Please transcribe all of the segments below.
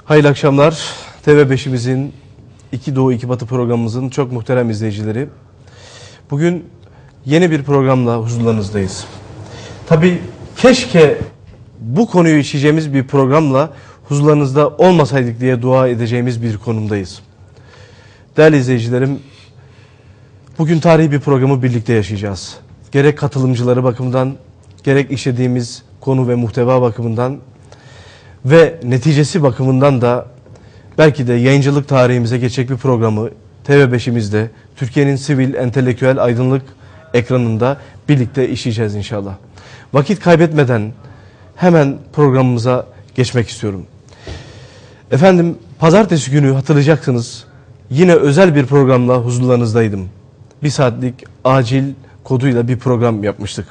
Hayırlı akşamlar. TV5'imizin İki Doğu İki Batı programımızın çok muhterem izleyicileri. Bugün yeni bir programla huzurlarınızdayız. Tabii keşke bu konuyu işleyeceğimiz bir programla huzurlarınızda olmasaydık diye dua edeceğimiz bir konumdayız. Değerli izleyicilerim, bugün tarihi bir programı birlikte yaşayacağız. Gerek katılımcıları bakımından, gerek işlediğimiz konu ve muhteva bakımından ve neticesi bakımından da belki de yayıncılık tarihimize geçecek bir programı TV5'imizde, Türkiye'nin sivil, entelektüel, aydınlık ekranında birlikte işleyeceğiz inşallah. Vakit kaybetmeden hemen programımıza geçmek istiyorum. Efendim, pazartesi günü hatırlayacaksınız, yine özel bir programla huzurlarınızdaydım. Bir saatlik acil koduyla bir program yapmıştık.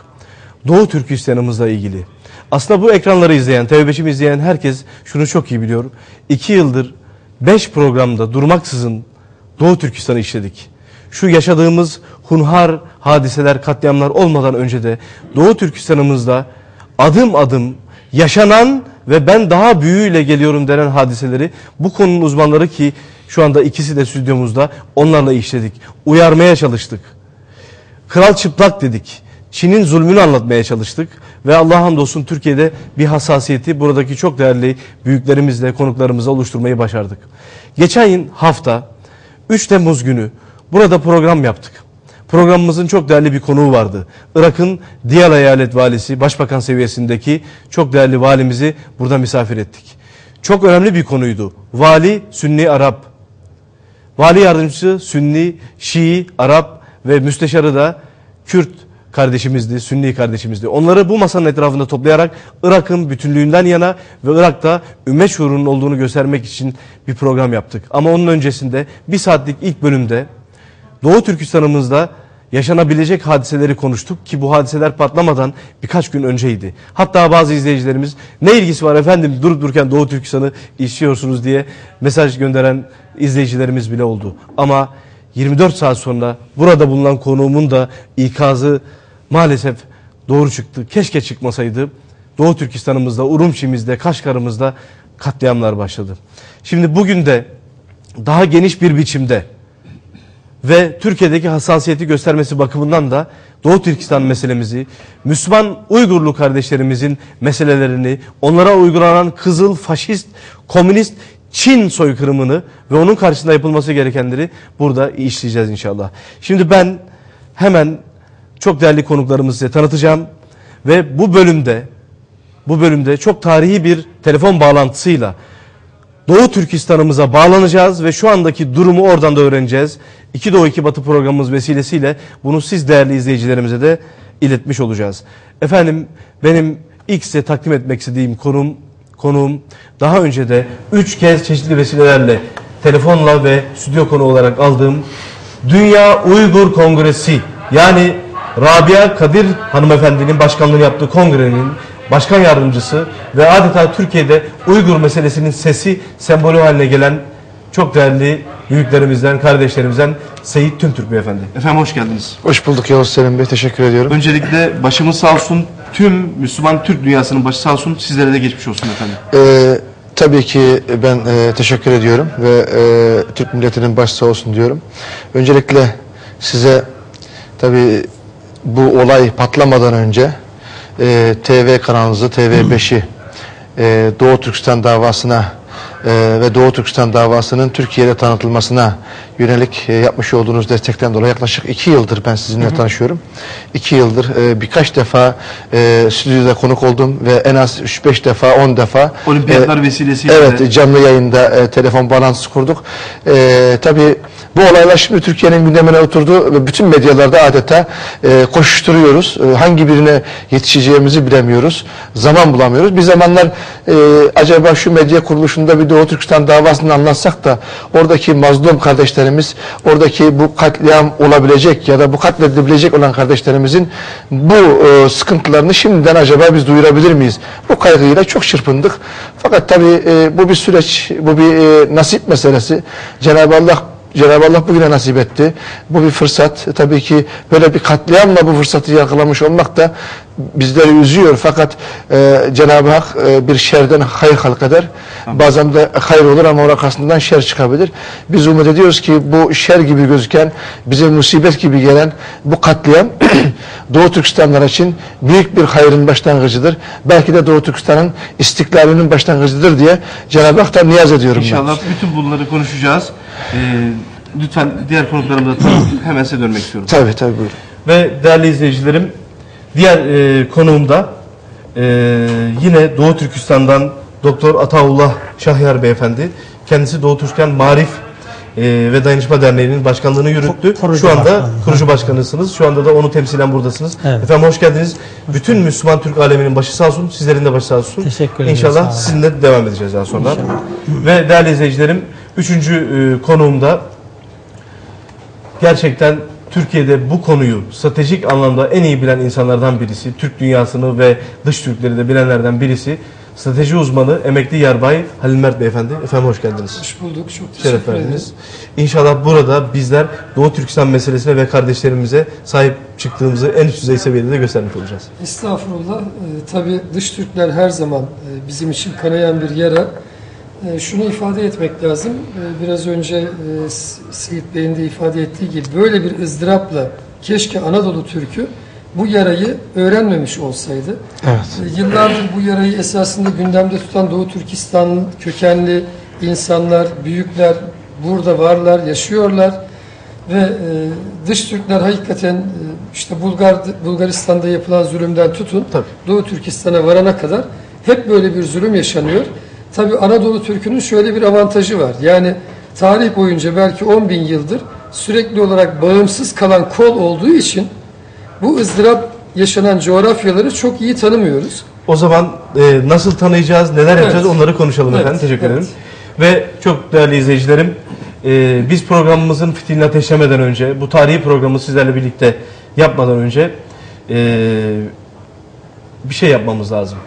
Doğu Türkistan'ımızla ilgili. Aslında bu ekranları izleyen, TV5'imi izleyen herkes şunu çok iyi biliyor. 2 yıldır 5 programda durmaksızın Doğu Türkistan'ı işledik. Şu yaşadığımız hunhar hadiseler, katliamlar olmadan önce de Doğu Türkistan'ımızda adım adım yaşanan ve ben daha büyüğüyle geliyorum denen hadiseleri bu konunun uzmanları ki şu anda ikisi de stüdyomuzda, onlarla işledik. Uyarmaya çalıştık. Kral çıplak dedik. Çin'in zulmünü anlatmaya çalıştık ve Allah'a hamdolsun Türkiye'de bir hassasiyeti buradaki çok değerli büyüklerimizle, konuklarımızla oluşturmayı başardık. Geçen hafta 3 Temmuz günü burada program yaptık. Programımızın çok değerli bir konuğu vardı. Irak'ın Diyala Eyalet Valisi, Başbakan seviyesindeki çok değerli valimizi burada misafir ettik. Çok önemli bir konuydu. Vali Sünni Arap, vali yardımcısı Sünni, Şii, Arap ve müsteşarı da Kürt kardeşimizdi, Sünni kardeşimizdi. Onları bu masanın etrafında toplayarak Irak'ın bütünlüğünden yana ve Irak'ta ümmet şuurunun olduğunu göstermek için bir program yaptık. Ama onun öncesinde bir saatlik ilk bölümde Doğu Türkistan'ımızda yaşanabilecek hadiseleri konuştuk ki bu hadiseler patlamadan birkaç gün önceydi. Hatta bazı izleyicilerimiz ne ilgisi var efendim durup dururken Doğu Türkistan'ı işliyorsunuz diye mesaj gönderen izleyicilerimiz bile oldu. Ama 24 saat sonra burada bulunan konuğumun da ikazı maalesef doğru çıktı. Keşke çıkmasaydı. Doğu Türkistan'ımızda, Urumçi'mizde, Kaşgar'ımızda katliamlar başladı. Şimdi bugün de daha geniş bir biçimde ve Türkiye'deki hassasiyeti göstermesi bakımından da Doğu Türkistan meselemizi, Müslüman Uygurlu kardeşlerimizin meselelerini, onlara uygulanan kızıl, faşist, komünist Çin soykırımını ve onun karşısında yapılması gerekenleri burada işleyeceğiz inşallah. Şimdi ben hemen çok değerli konuklarımızı size tanıtacağım ve bu bölümde çok tarihi bir telefon bağlantısıyla Doğu Türkistan'ımıza bağlanacağız ve şu andaki durumu oradan da öğreneceğiz. İki Doğu İki Batı programımız vesilesiyle bunu siz değerli izleyicilerimize de iletmiş olacağız. Efendim, benim ilk size takdim etmek istediğim konuğum daha önce de 3 kez çeşitli vesilelerle telefonla ve stüdyo konu olarak aldığım Dünya Uygur Kongresi, yani Rabia Kadir hanımefendinin başkanlığını yaptığı kongrenin başkan yardımcısı ve adeta Türkiye'de Uygur meselesinin sesi, sembolü haline gelen çok değerli büyüklerimizden, kardeşlerimizden Seyit Tümtürk Beyefendi. Efendim hoş geldiniz. Hoş bulduk Yavuz Selim Bey, teşekkür ediyorum. Öncelikle başımız sağ olsun, tüm Müslüman Türk dünyasının başı sağ olsun, sizlere de geçmiş olsun efendim. Tabii ki ben teşekkür ediyorum ve Türk milletinin başı sağ olsun diyorum. Öncelikle size tabii bu olay patlamadan önce TV kanalınızı, TV5'i Doğu Türkistan davasına ve Doğu Türkistan davasının Türkiye'de tanıtılmasına yönelik yapmış olduğunuz destekten dolayı yaklaşık 2 yıldır ben sizinle tanışıyorum. 2 yıldır birkaç defa stüdyoda konuk oldum ve en az 3-5 defa 10 defa olimpiyatlar vesilesiyle evet, canlı yayında telefon bağlantısı kurduk. Tabii bu olaylar şimdi Türkiye'nin gündemine oturdu ve bütün medyalarda adeta koşuşturuyoruz. Hangi birine yetişeceğimizi bilemiyoruz. Zaman bulamıyoruz. Bir zamanlar acaba şu medya kuruluşunda bir Doğu Türkistan davasını anlatsak da oradaki mazlum kardeşlerimiz, oradaki bu katliam olabilecek ya da bu katledilebilecek olan kardeşlerimizin bu sıkıntılarını şimdiden acaba biz duyurabilir miyiz? Bu kaygıyla çok çırpındık. Fakat tabii bu bir süreç, bu bir nasip meselesi. Cenab-ı Allah Cenab-ı Allah bugüne nasip etti. Bu bir fırsat. Tabii ki böyle bir katliamla bu fırsatı yakalamış olmak da bizleri üzüyor. Fakat Cenab-ı Hak bir şerden hayır halk eder. Bazen de hayır olur ama onun arkasından şer çıkabilir. Biz umut ediyoruz ki bu şer gibi gözüken, bize musibet gibi gelen bu katliam Doğu Türkistanlar için büyük bir hayrın başlangıcıdır. Belki de Doğu Türkistan'ın istiklalinin başlangıcıdır diye Cenab-ı Hak'tan niyaz ediyorum. İnşallah bütün bunları konuşacağız. Lütfen diğer konuklarımıza hemen size dönmek istiyorum. Tabii buyurun. Ve değerli izleyicilerim, diğer konuğum da yine Doğu Türkistan'dan Doktor Ataullah Şahyar Beyefendi. Kendisi Doğu Türkistan Marif ve Dayanışma Derneği'nin başkanlığını yürüttü. Şu anda kurucu başkanısınız. Şu anda da onu temsilen buradasınız. Evet. Efendim hoş geldiniz. Bütün Müslüman Türk aleminin başı sağ olsun. Sizlerin de başı sağ olsun. Teşekkür ederim. İnşallah sizinle devam edeceğiz daha sonra. İnşallah. Ve değerli izleyicilerim, üçüncü konuğum da gerçekten Türkiye'de bu konuyu stratejik anlamda en iyi bilen insanlardan birisi. Türk dünyasını ve dış Türkleri de bilenlerden birisi. Strateji uzmanı, emekli yarbay Halil Mert Beyefendi. Efendim hoş geldiniz. Hoş bulduk. Çok teşekkür ederiz. İnşallah burada bizler Doğu Türkistan meselesine ve kardeşlerimize sahip çıktığımızı en üst düzey seviyede de göstermiş olacağız. Estağfurullah. Tabii dış Türkler her zaman bizim için kanayan bir yara. Şunu ifade etmek lazım. Biraz önce Seyit Bey'in de ifade ettiği gibi böyle bir ızdırapla keşke Anadolu Türk'ü bu yarayı öğrenmemiş olsaydı. Evet. Yıllardır bu yarayı esasında gündemde tutan Doğu Türkistan kökenli insanlar, büyükler burada varlar, yaşıyorlar ve dış Türkler hakikaten işte Bulgaristan'da yapılan zulümden tutun Doğu Türkistan'a varana kadar hep böyle bir zulüm yaşanıyor. Tabii Anadolu Türk'ünün şöyle bir avantajı var. Yani tarih boyunca belki 10.000 yıldır sürekli olarak bağımsız kalan kol olduğu için bu ızdırap yaşanan coğrafyaları çok iyi tanımıyoruz. O zaman nasıl tanıyacağız, neler yapacağız onları konuşalım efendim. Teşekkür ederim. Ve çok değerli izleyicilerim, biz programımızın fitilini ateşlemeden önce, bu tarihi programı sizlerle birlikte yapmadan önce bir şey yapmamız lazım.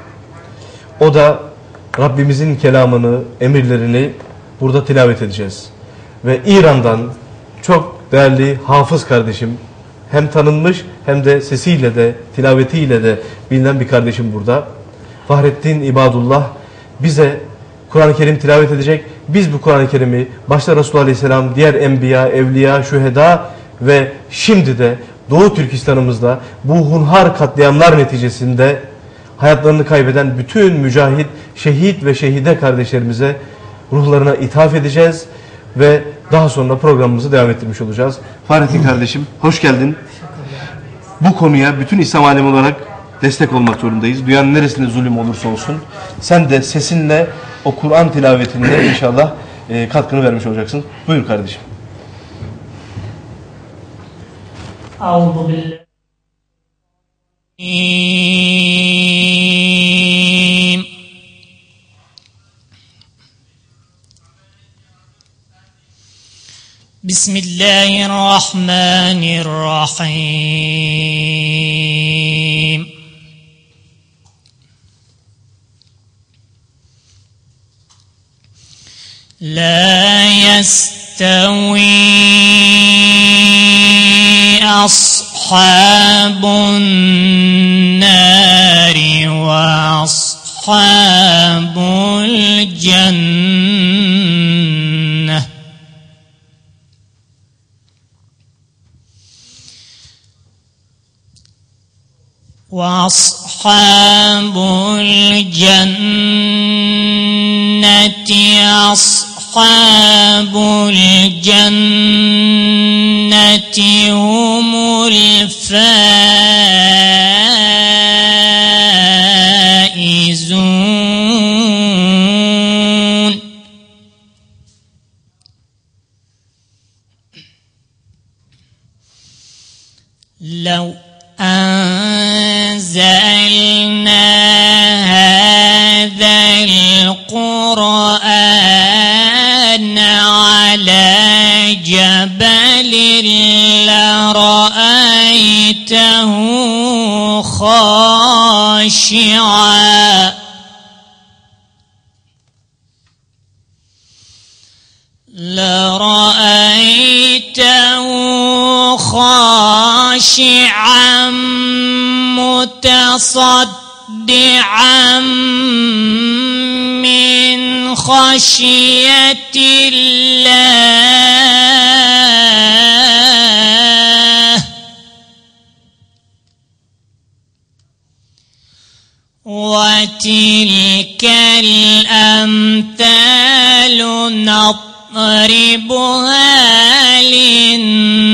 O da Rabbimizin kelamını, emirlerini burada tilavet edeceğiz. Ve İran'dan çok değerli hafız kardeşim, hem tanınmış hem de sesiyle de tilavetiyle de bilinen bir kardeşim burada. Fahrettin İbadullah bize Kur'an-ı Kerim tilavet edecek. Biz bu Kur'an-ı Kerim'i başta Resulullah Aleyhisselam, diğer enbiya, evliya, şüheda ve şimdi de Doğu Türkistan'ımızda bu hunhar katliamlar neticesinde hayatlarını kaybeden bütün mücahit, şehit ve şehide kardeşlerimize ruhlarına ithaf edeceğiz ve daha sonra programımızı devam ettirmiş olacağız. Fahrettin kardeşim hoş geldin. Bu konuya bütün İslam alemi olarak destek olmak zorundayız. Dünyanın neresinde zulüm olursa olsun sen de sesinle o Kur'an tilavetinde inşallah katkını vermiş olacaksın. Buyur kardeşim. Bismillahirrahmanirrahim. La yestavi ashabun nari ve ashabul cenneh. وأصحاب الجنة أصحاب الجنة هم الفائزون. لو أنزلنا هذا القرآن على جبل لرأيته خاشعا لرأيته خاشعا متصدعا من خشية الله وتلك الأمثال نضربها للناس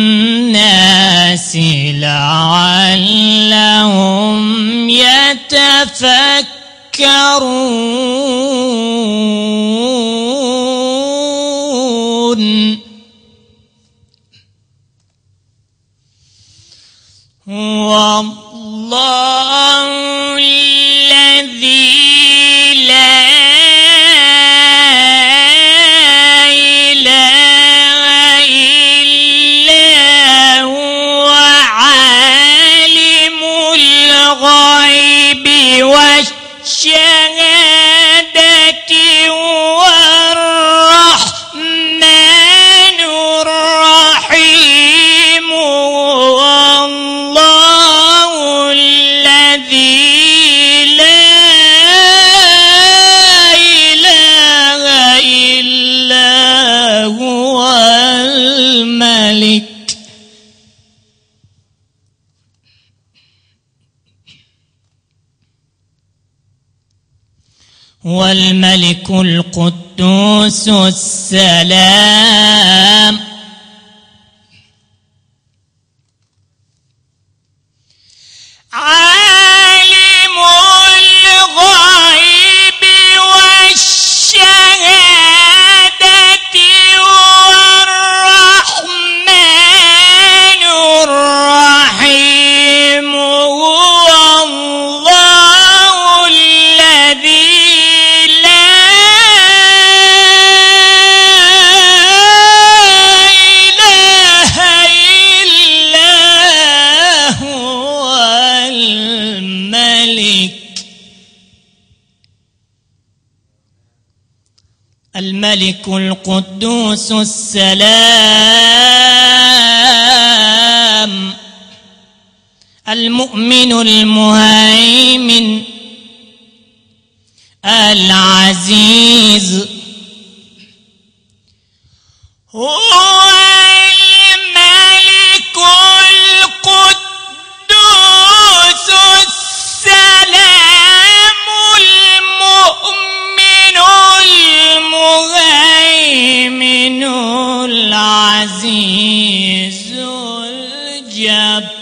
لعلهم يتفكرون والله الذي لا إله إلا هو عالم الغيب والشهادة هو الرحمن الرحيم والله الذي لا إله إلا هو الملك والملك القدوس السلام عالم الغيب والشهادة هو الرحمن الرحيم هو الله الذي لا إله إلا هو الملك القدوس السلام المؤمن المهيمن العزيز هو الملك القدوس السلام المؤمن المهيمن العزيز الجبار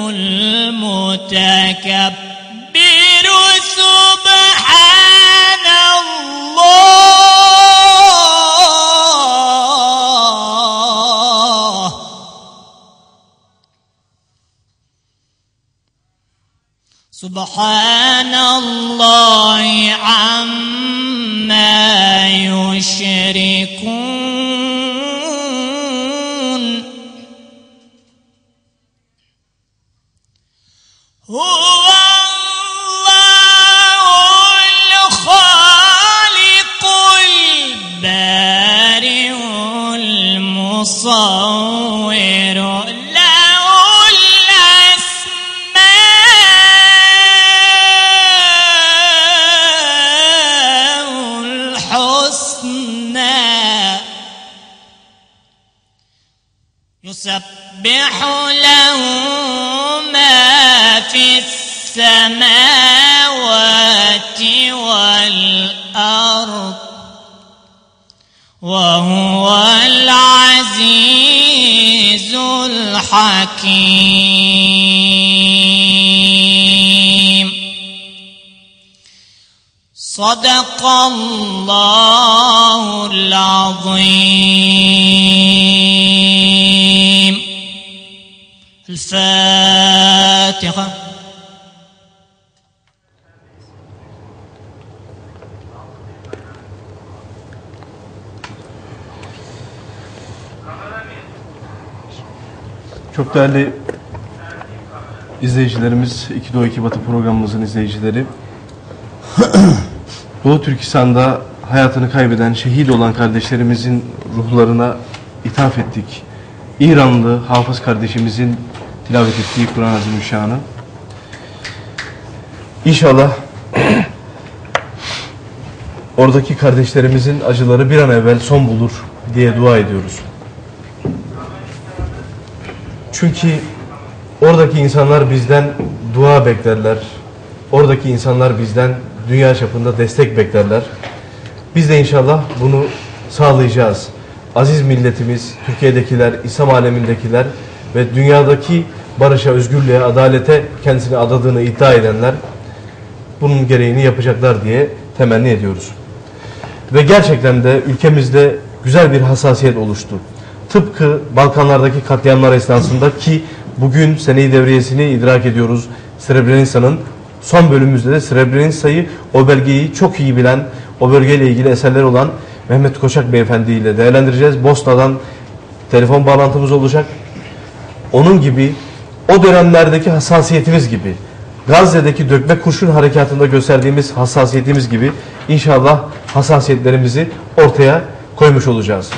المتكبر سبحان الله سبحان الله عما يشركون هو الله الخالق البارئ المصور له الأسماء الحسنى يسبح له ما في السماوات والأرض وهو العزيز الحكيم صدق الله العظيم الفاتحة. Çok değerli izleyicilerimiz, 2 Doğu 2 Batı programımızın izleyicileri, Doğu Türkistan'da hayatını kaybeden, şehit olan kardeşlerimizin ruhlarına ithaf ettik. İranlı Hafız kardeşimizin tilavet ettiği Kur'an-ı Azimüşşan'ı. İnşallah oradaki kardeşlerimizin acıları bir an evvel son bulur diye dua ediyoruz. Çünkü oradaki insanlar bizden dua beklerler. Oradaki insanlar bizden dünya çapında destek beklerler. Biz de inşallah bunu sağlayacağız. Aziz milletimiz, Türkiye'dekiler, İslam alemindekiler ve dünyadaki barışa, özgürlüğe, adalete kendisini adadığını iddia edenler bunun gereğini yapacaklar diye temenni ediyoruz. Ve gerçekten de ülkemizde güzel bir hassasiyet oluştu. Tıpkı Balkanlardaki katliamlar esnasında ki bugün sene-i devriyesini idrak ediyoruz. Srebrenica'nın son bölümümüzde de Srebrenica'yı, o bölgeyi çok iyi bilen, o bölgeyle ilgili eserleri olan Mehmet Koçak Beyefendi ile değerlendireceğiz. Bosna'dan telefon bağlantımız olacak. Onun gibi, o dönemlerdeki hassasiyetimiz gibi, Gazze'deki dökme kurşun harekatında gösterdiğimiz hassasiyetimiz gibi inşallah hassasiyetlerimizi ortaya koymuş olacağız.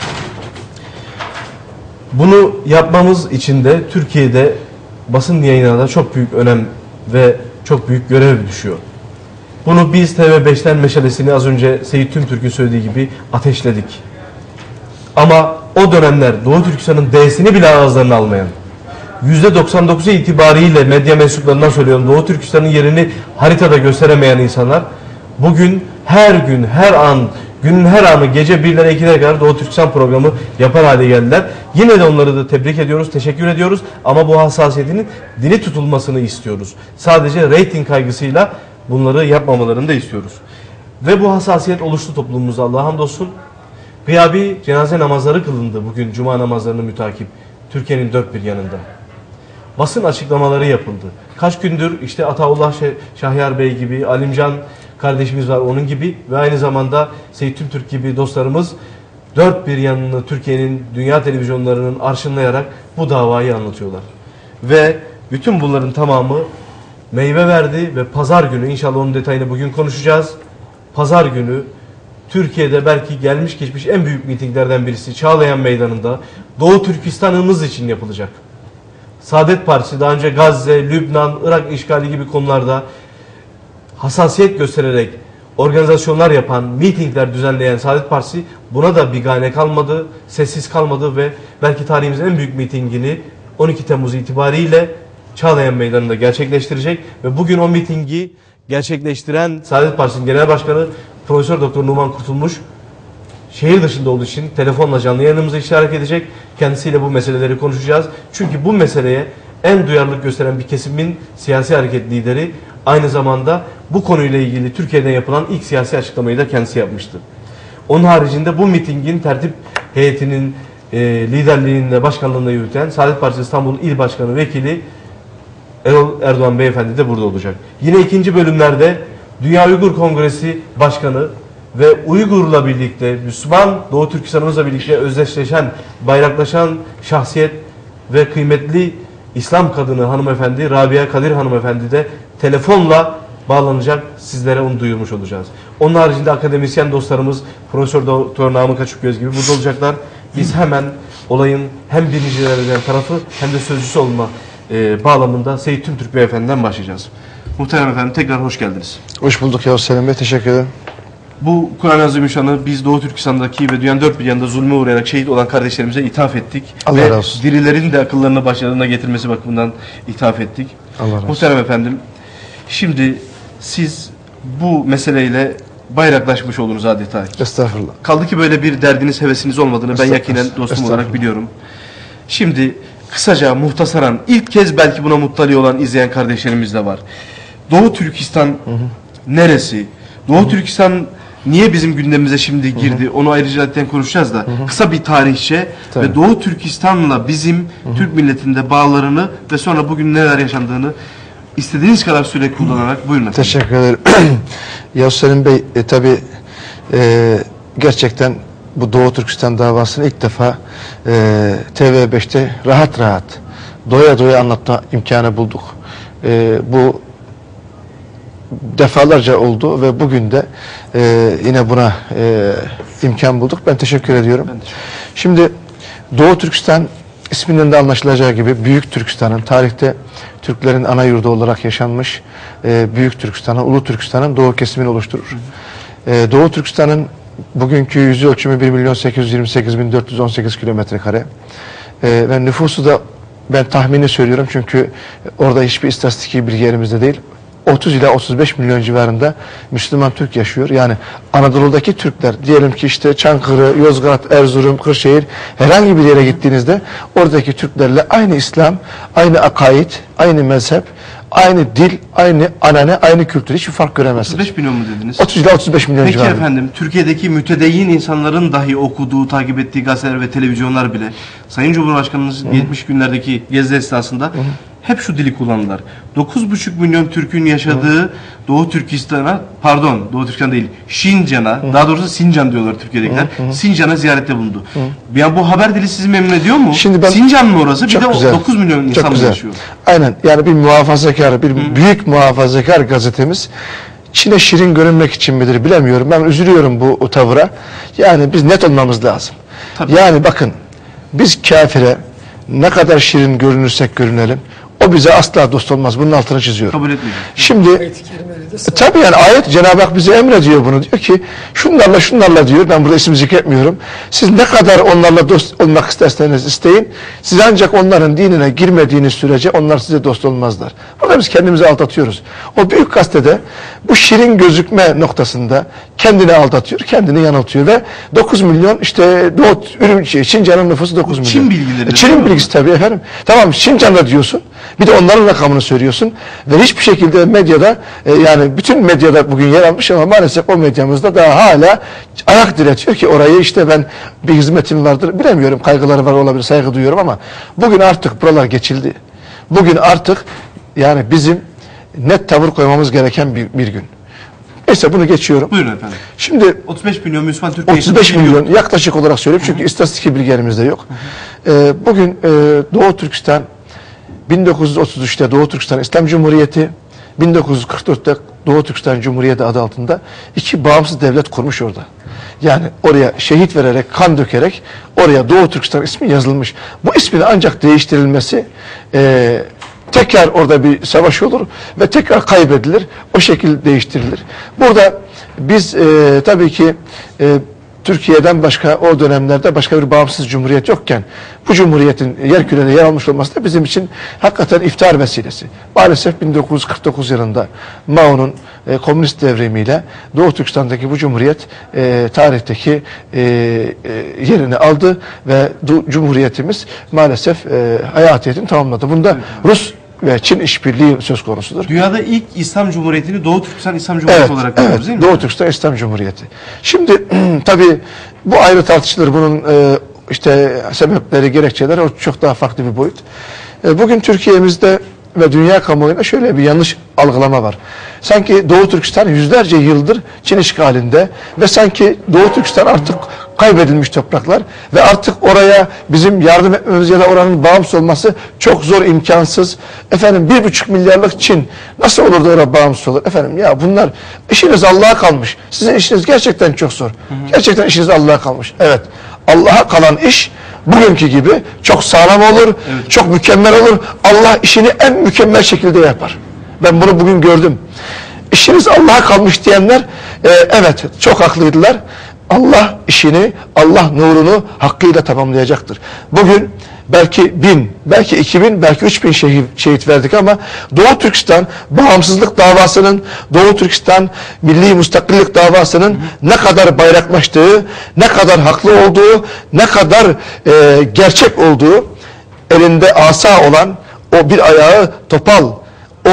Bunu yapmamız için de Türkiye'de basın yayınlarına çok büyük önem ve çok büyük görev düşüyor. Bunu biz TV5'ten meşalesini az önce Seyit Tümtürk'ün söylediği gibi ateşledik. Ama o dönemler Doğu Türkistan'ın D'sini bile ağızlarına almayan, %99'u itibariyle medya mensuplarından söylüyorum, Doğu Türkistan'ın yerini haritada gösteremeyen insanlar bugün her gün, her an, günün her anı gece 1'lere 2'lere kadar Doğu Türkistan programı yapar hale geldiler. Yine de onları da tebrik ediyoruz, teşekkür ediyoruz ama bu hassasiyetinin dili tutulmasını istiyoruz. Sadece reyting kaygısıyla bunları yapmamalarını da istiyoruz. Ve bu hassasiyet oluştu toplumumuzda, Allah'a hamdolsun. Gıyabi cenaze namazları kılındı bugün, cuma namazlarını mütakip Türkiye'nin dört bir yanında. Basın açıklamaları yapıldı. Kaç gündür işte Ataullah Şahyar Bey gibi, Alimcan kardeşimiz var onun gibi ve aynı zamanda Seyit Tümtürk gibi dostlarımız dört bir yanını Türkiye'nin dünya televizyonlarının arşınlayarak bu davayı anlatıyorlar. Ve bütün bunların tamamı meyve verdi ve pazar günü, inşallah onun detayını bugün konuşacağız. Pazar günü Türkiye'de belki gelmiş geçmiş en büyük mitinglerden birisi Çağlayan Meydanı'nda Doğu Türkistan'ımız için yapılacak. Saadet Partisi daha önce Gazze, Lübnan, Irak işgali gibi konularda hassasiyet göstererek organizasyonlar yapan, mitingler düzenleyen Saadet Partisi buna da bigane kalmadı, sessiz kalmadı ve belki tarihimizin en büyük mitingini 12 Temmuz itibariyle Çağlayan Meydanı'nda gerçekleştirecek ve bugün o mitingi gerçekleştiren Saadet Partisi'nin Genel Başkanı Profesör Doktor Numan Kurtulmuş şehir dışında olduğu için telefonla canlı yayınımıza iştirak edecek. Kendisiyle bu meseleleri konuşacağız. Çünkü bu meseleye en duyarlılık gösteren bir kesimin siyasi hareket lideri, aynı zamanda bu konuyla ilgili Türkiye'den yapılan ilk siyasi açıklamayı da kendisi yapmıştı. Onun haricinde bu mitingin tertip heyetinin liderliğinde, başkanlığında yürüten Saadet Partisi İstanbul İl Başkanı Vekili Erol Erdoğan Beyefendi de burada olacak. Yine ikinci bölümlerde Dünya Uygur Kongresi Başkanı ve Uygur'la birlikte, Müslüman Doğu Türkistan'ımızla birlikte özdeşleşen, bayraklaşan şahsiyet ve kıymetli İslam kadını hanımefendi Rabia Kadir hanımefendi de telefonla bağlanacak. Sizlere onu duyurmuş olacağız. Onun haricinde akademisyen dostlarımız Profesör Doktor Namık Açıkgöz gibi burada olacaklar. Biz hemen olayın hem birincilerden tarafı hem de sözcüsü olma bağlamında Seyit Tümtürk Beyefendi'den başlayacağız. Muhterem efendim, tekrar hoş geldiniz. Hoş bulduk Yavuz Selim Bey, teşekkür ederim. Bu Kur'an-ı Azimüşşan'ı biz Doğu Türkistan'daki ve dünyanın dört bir yanında zulme uğrayarak şehit olan kardeşlerimize ithaf ettik. Allah ve razı olsun. dirilerin de akıllarını başlarına getirmesi bakımından ithaf ettik. Allah razı olsun. Muhterem efendim, şimdi siz bu meseleyle bayraklaşmış oldunuz adeta. Estağfurullah. Kaldı ki böyle bir derdiniz, hevesiniz olmadığını ben yakinen dostum olarak biliyorum. Şimdi kısaca, muhtasaran, ilk kez belki buna muttali olan, izleyen kardeşlerimiz de var. Doğu Türkistan neresi? Doğu Türkistan niye bizim gündemimize şimdi girdi? Onu ayrıca zaten konuşacağız da. Kısa bir tarihçe ve Doğu Türkistan'la bizim Türk milletinde bağlarını ve sonra bugün neler yaşandığını istediğiniz kadar süre kullanarak buyurun efendim. Teşekkür ederim. Yavuz Selim Bey, tabii gerçekten bu Doğu Türkistan davasını ilk defa TV5'te rahat rahat, doya doya anlatma imkanı bulduk. Bu defalarca oldu ve bugün de yine buna imkan bulduk. Ben teşekkür ediyorum. Şimdi Doğu Türkistan isminden de anlaşılacağı gibi Büyük Türkistan'ın, tarihte Türklerin ana yurdu olarak yaşanmış Büyük Türkistan'ın, Ulu Türkistan'ın doğu kesimini oluşturur. Doğu Türkistan'ın bugünkü yüz ölçümü 1.828.418 kilometre kare. Ve nüfusu da ben tahmini söylüyorum çünkü orada hiçbir istatistiki bilgi elimizde değil. 30 ila 35 milyon civarında Müslüman Türk yaşıyor. Yani Anadolu'daki Türkler, diyelim ki işte Çankırı, Yozgat, Erzurum, Kırşehir, herhangi bir yere gittiğinizde oradaki Türklerle aynı İslam, aynı akaid, aynı mezhep, aynı dil, aynı anane, aynı kültür, hiçbir fark göremezsiniz. 35 milyon mu dediniz? 30 ila 35 milyon Peki civarında. efendim, Türkiye'deki mütedeyyin insanların dahi okuduğu, takip ettiği gazeteler ve televizyonlar bile Sayın Cumhurbaşkanımız 70 günlerdeki gezi esnasında hep şu dili kullandılar. 9,5 milyon Türk'ün yaşadığı Doğu Türkistan'a, pardon Doğu Türkistan değil, Şincan'a, daha doğrusu Sincan diyorlar Türkiye'dekiler. Sincan'a ziyarette bulundu. Yani bu haber dili sizi memnun ediyor mu? Şimdi ben, Sincan mı orası? Bir de güzel, 9 milyon insan mı yaşıyor? Aynen. Yani bir muhafazakar, bir büyük muhafazakar gazetemiz Çin'e şirin görünmek için midir bilemiyorum. Ben üzülüyorum bu tavıra. Yani biz net olmamız lazım. Tabii. Yani bakın, biz kafire ne kadar şirin görünürsek görünelim, o bize asla dost olmaz. Bunun altını çiziyorum. Kabul etmeyeceğim. Şimdi Ayet-i Kerime'yle de tabii yani ayet, Cenab-ı Hak bize emrediyor bunu. Diyor ki şunlarla diyor, ben burada isim zikretmiyorum. Siz ne kadar onlarla dost olmak isterseniz isteyin. Siz ancak onların dinine girmediğiniz sürece onlar size dost olmazlar. Burada biz kendimizi aldatıyoruz. O büyük gazetede bu şirin gözükme noktasında kendini aldatıyor, kendini yanıltıyor ve 9 milyon işte Şincan'ın nüfusu 9 milyon. Çin bilgileri. Çin'in bilgisi tabii efendim. Tamam, Şincan'da diyorsun. Bir de onların rakamını söylüyorsun ve hiçbir şekilde medyada yani bütün medyada bugün yer almış ama maalesef o medyamızda daha hala ayak diretiyor ki orayı işte ben bir hizmetim vardır bilemiyorum, kaygıları var olabilir, saygı duyuyorum ama bugün artık buralar geçildi. Bugün artık yani bizim net tavır koymamız gereken bir gün. Neyse bunu geçiyorum. Buyurun efendim. Şimdi 35 milyon Müslüman Türk 35 milyon yaklaşık olarak söyleyeyim çünkü istatistik bilgi elimizde yok. Bugün Doğu Türkistan 1933'te Doğu Türkistan İslam Cumhuriyeti, 1944'te Doğu Türkistan Cumhuriyeti adı altında iki bağımsız devlet kurmuş orada. Yani oraya şehit vererek, kan dökerek oraya Doğu Türkistan ismi yazılmış. Bu ismin ancak değiştirilmesi tekrar orada bir savaş olur ve tekrar kaybedilir. O şekilde değiştirilir. Burada biz tabii ki Türkiye'den başka o dönemlerde başka bir bağımsız cumhuriyet yokken bu cumhuriyetin yerkürede yer almış olması da bizim için hakikaten iftihar vesilesi. Maalesef 1949 yılında Mao'nun komünist devrimiyle Doğu Türkistan'daki bu cumhuriyet tarihteki yerini aldı ve cumhuriyetimiz maalesef hayatiyetini tamamladı. Bunda Rus ve Çin işbirliği söz konusudur. Dünyada ilk İslam Cumhuriyeti'ni Doğu Türkistan İslam Cumhuriyeti olarak görüyoruz değil mi? Doğu Türkistan İslam Cumhuriyeti. Şimdi tabii bu ayrı tartışılır. Bunun işte sebepleri, gerekçeleri o çok daha farklı bir boyut. Bugün Türkiye'mizde ve dünya kamuoyunda şöyle bir yanlış algılama var. Sanki Doğu Türkistan yüzlerce yıldır Çin işgalinde ve sanki Doğu Türkistan artık kaybedilmiş topraklar ve artık oraya bizim yardım etmemiz ya da oranın bağımsız olması çok zor, imkansız. Efendim 1,5 milyarlık Çin nasıl olur da oraya bağımsız olur? Efendim ya bunlar işiniz Allah'a kalmış. Sizin işiniz gerçekten çok zor. Gerçekten işiniz Allah'a kalmış. Evet. Allah'a kalan iş bugünkü gibi çok sağlam olur, evet, çok mükemmel olur. Allah işini en mükemmel şekilde yapar. Ben bunu bugün gördüm. İşiniz Allah'a kalmış diyenler evet çok haklıydılar. Allah işini, Allah nurunu hakkıyla tamamlayacaktır. Bugün belki 1000, belki 2000, belki 3000 şehit verdik ama Doğu Türkistan bağımsızlık davasının, Doğu Türkistan milli müstakillik davasının ne kadar bayraklaştığı, ne kadar haklı olduğu, ne kadar gerçek olduğu, elinde asa olan o bir ayağı topal, o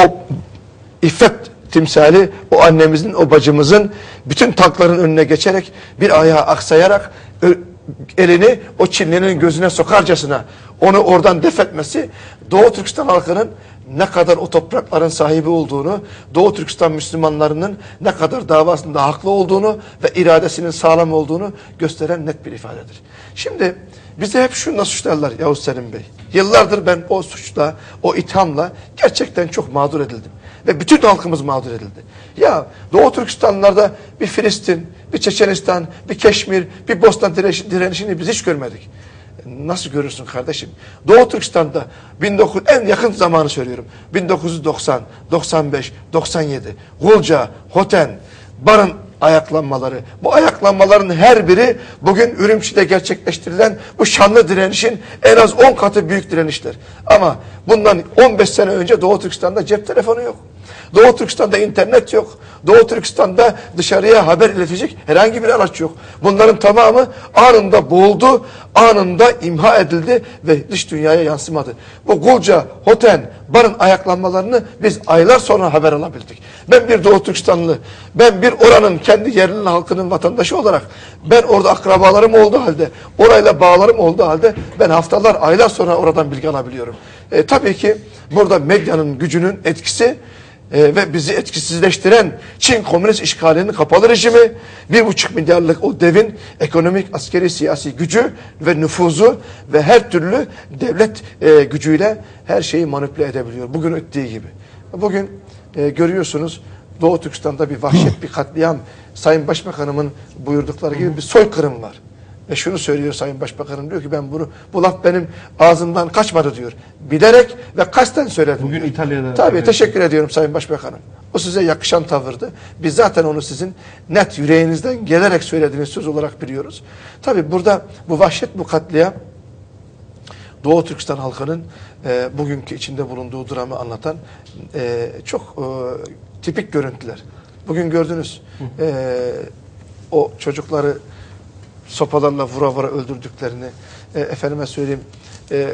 iffet timsali, o annemizin, o bacımızın bütün tankların önüne geçerek bir ayağı aksayarak elini o Çinlinin gözüne sokarcasına onu oradan def etmesi Doğu Türkistan halkının ne kadar o toprakların sahibi olduğunu, Doğu Türkistan Müslümanlarının ne kadar davasında haklı olduğunu ve iradesinin sağlam olduğunu gösteren net bir ifadedir. Şimdi bize hep şununla suçlarlar Yavuz Selim Bey. Yıllardır ben o suçla, o ithamla gerçekten çok mağdur edildim. ve bütün halkımız mağdur edildi. Ya Doğu Türkistanlılarda bir Filistin, bir Çeçenistan, bir Keşmir, bir Bosna direnişini biz hiç görmedik. Nasıl görürsün kardeşim? Doğu Türkistan'da en yakın zamanı söylüyorum. 1990, 95, 97, Gulca, Hoten, Barın ayaklanmaları. Bu ayaklanmaların her biri bugün Ürümçi'de gerçekleştirilen bu şanlı direnişin en az 10 katı büyük direnişler. Ama bundan 15 sene önce Doğu Türkistan'da cep telefonu yok. Doğu Türkistan'da internet yok. Doğu Türkistan'da dışarıya haber iletecek herhangi bir araç yok. Bunların tamamı anında boğuldu, anında imha edildi ve dış dünyaya yansımadı. Bu Gulca, Hoten, Barın ayaklanmalarını biz aylar sonra haber alabildik. Ben bir Doğu Türkistanlı, ben bir oranın kendi yerli halkının vatandaşı olarak, ben orada akrabalarım olduğu halde, orayla bağlarım olduğu halde ben haftalar, aylar sonra oradan bilgi alabiliyorum. Tabii ki burada medyanın gücünün etkisi ve bizi etkisizleştiren Çin komünist işgalinin kapalı rejimi, 1,5 milyarlık o devin ekonomik, askeri, siyasi gücü ve nüfuzu ve her türlü devlet gücüyle her şeyi manipüle edebiliyor. Bugün ettiği gibi. Bugün görüyorsunuz Doğu Türkistan'da bir vahşet, bir katliam, Sayın Başbakanımın buyurdukları gibi bir soykırım var. Ve şunu söylüyor Sayın Başbakanım, diyor ki ben bu laf benim ağzımdan kaçmadı diyor. Bilerek ve kasten söyledim. Bugün diyor. İtalya'da... Tabii teşekkür ediyorum Sayın Başbakanım. O size yakışan tavırdı. Biz zaten onu sizin net yüreğinizden gelerek söylediğiniz söz olarak biliyoruz. Tabii burada bu vahşet, bu katliam Doğu Türkistan halkının bugünkü içinde bulunduğu dramı anlatan çok tipik görüntüler. Bugün gördünüz o çocukları sopalarla vura vura öldürdüklerini, efendime söyleyeyim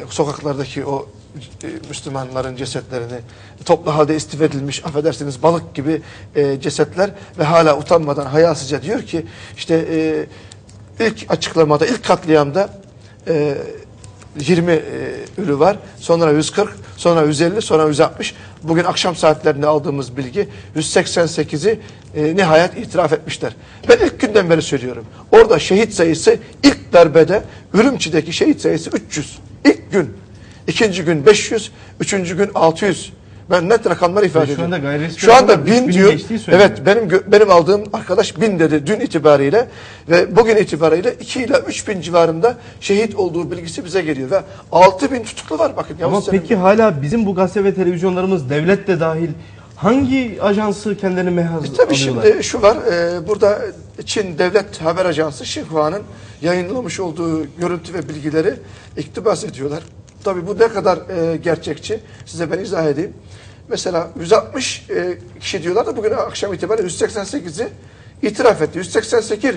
sokaklardaki o Müslümanların cesetlerini toplu halde istif edilmiş, affedersiniz balık gibi cesetler ve hala utanmadan hayasızca diyor ki işte ilk açıklamada, ilk katliamda 20 ölü var, sonra 140, sonra 150, sonra 160. Bugün akşam saatlerinde aldığımız bilgi 188'i nihayet itiraf etmişler. Ben ilk günden beri söylüyorum. Orada şehit sayısı ilk darbede Ürümçi'deki şehit sayısı 300. İlk gün. İkinci gün 500, üçüncü gün 600. Ben net rakamlar ifade ediyorum. Şu anda 1000 diyor. Evet, benim aldığım arkadaş 1000 dedi dün itibariyle ve bugün itibariyle 2 ile 3000 civarında şehit olduğu bilgisi bize geliyor ve 6000 tutuklu var bakın. Ama peki hala bizim bu gazete ve televizyonlarımız, devlet de dahil, hangi ajansı kendilerini mehaz alıyorlar? Tabii şimdi şu var, burada Çin Devlet Haber Ajansı Xinhua'nın yayınlamış olduğu görüntü ve bilgileri iktibas ediyorlar. Tabii bu ne kadar gerçekçi size ben izah edeyim. Mesela 160 kişi diyorlar da bugün akşam itibariyle 188'i itiraf etti. 188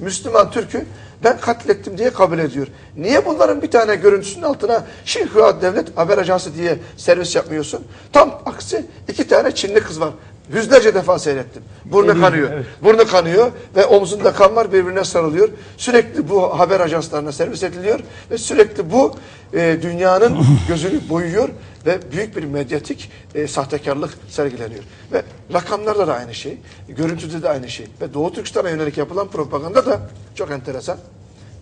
Müslüman Türk'ü ben katlettim diye kabul ediyor. Niye bunların bir tane görüntüsünün altına Xinhua Devlet Haber Ajansı diye servis yapmıyorsun? Tam aksi 2 tane Çinli kız var. Yüzlerce defa seyrettim. Burnu kanıyor. Evet. Burnu kanıyor ve omzunda kan var, birbirine sarılıyor. Sürekli bu haber ajanslarına servis ediliyor ve sürekli bu dünyanın gözünü boyuyor ve büyük bir medyatik sahtekarlık sergileniyor. Ve rakamlarda da aynı şey, görüntüde de aynı şey. Ve Doğu Türkistan'a yönelik yapılan propaganda da çok enteresan.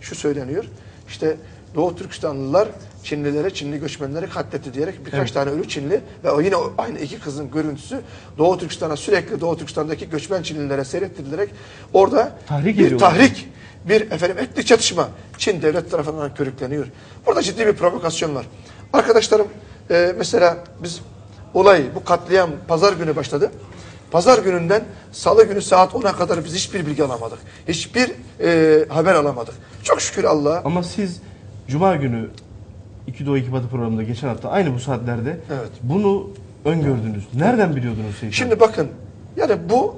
Şu söyleniyor, işte Doğu Türkistanlılar Çinlilere, Çinli göçmenleri katletti diyerek birkaç tane ölü Çinli ve o yine aynı iki kızın görüntüsü Doğu Türkistan'a sürekli Doğu Türkistan'daki göçmen Çinlilere seyrettirilerek orada bir tahrik, bir etnik çatışma Çin devlet tarafından körükleniyor. Burada ciddi bir provokasyon var. Arkadaşlarım mesela biz bu katliam pazar günü başladı. Pazar gününden salı günü saat 10'a kadar biz hiçbir bilgi alamadık. Hiçbir haber alamadık. Çok şükür Allah'a. Ama siz Cuma günü 2 Doğu 2 Batı programında geçen hafta aynı bu saatlerde bunu öngördünüz. Nereden biliyordunuz? Şimdi bakın yani bu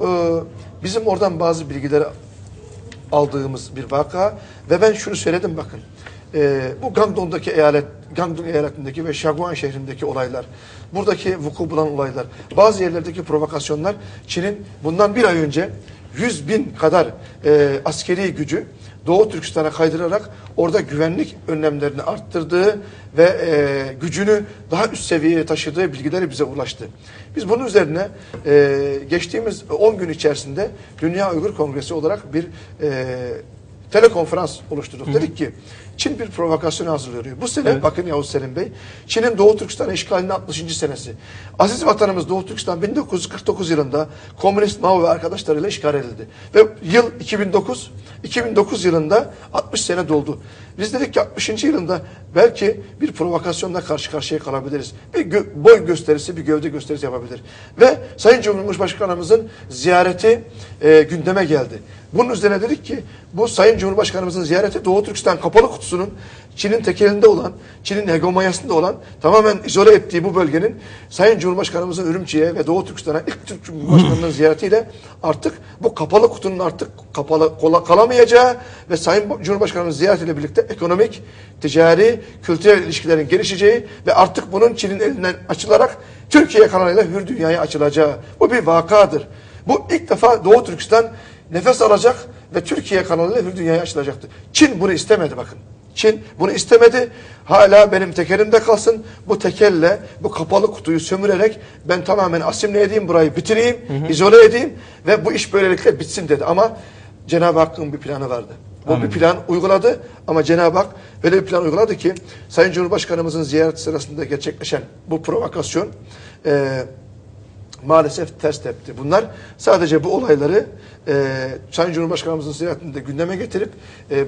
bizim oradan bazı bilgileri aldığımız bir vaka ve ben şunu söyledim bakın. Bu Guangdong eyaletindeki ve Shaguan şehrindeki olaylar, buradaki vuku bulan olaylar, bazı yerlerdeki provokasyonlar Çin'in bundan bir ay önce 100.000 kadar askeri gücü Doğu Türkistan'a kaydırarak orada güvenlik önlemlerini arttırdığı ve gücünü daha üst seviyeye taşıdığı bilgileri bize ulaştı. Biz bunun üzerine geçtiğimiz 10 gün içerisinde Dünya Uygur Kongresi olarak bir telekonferans oluşturduk. Dedik ki Çin bir provokasyon hazırlıyor. Bu sene bakın Yavuz Selim Bey, Çin'in Doğu Türkistan işgalinin 60. senesi. Aziz vatanımız Doğu Türkistan 1949 yılında Komünist Mao ve arkadaşlarıyla işgal edildi. Ve yıl 2009. 2009 yılında 60 sene doldu. Biz dedik ki 60. yılında belki bir provokasyonla karşı karşıya kalabiliriz. Bir boy gösterisi, bir gövde gösterisi yapabilir. Ve Sayın Cumhurbaşkanımızın ziyareti gündeme geldi. Bunun üzerine dedik ki bu Sayın Cumhurbaşkanımızın ziyareti Doğu Türkistan kapalı kutusunun Çin'in tekelinde olan, Çin'in hegemonyasında olan tamamen izole ettiği bu bölgenin Sayın Cumhurbaşkanımızın Ürümçi'ye ve Doğu Türkistan'a ilk Türk Cumhurbaşkanı'nın ziyaretiyle artık bu kapalı kutunun artık kapalı kalamayacağı ve Sayın Cumhurbaşkanımızın ziyaretiyle birlikte ekonomik, ticari, kültürel ilişkilerin gelişeceği ve artık bunun Çin'in elinden açılarak Türkiye kanalıyla hür dünyaya açılacağı. Bu bir vakadır. Bu ilk defa Doğu Türkistan nefes alacak ve Türkiye kanalıyla hür dünyaya açılacaktı. Çin bunu istemedi bakın. Çin bunu istemedi. Hala benim tekelimde kalsın. Bu tekelle bu kapalı kutuyu sömürerek ben tamamen asimle edeyim, burayı bitireyim, izole edeyim ve bu iş böylelikle bitsin dedi. Ama Cenab-ı Hakk'ın bir planı vardı. O bir plan uyguladı ama Cenab-ı Hak böyle bir plan uyguladı ki Sayın Cumhurbaşkanımızın ziyareti sırasında gerçekleşen bu provokasyon maalesef ters tepti. Bunlar sadece bu olayları Sayın Cumhurbaşkanımızın ziyaretinde gündeme getirip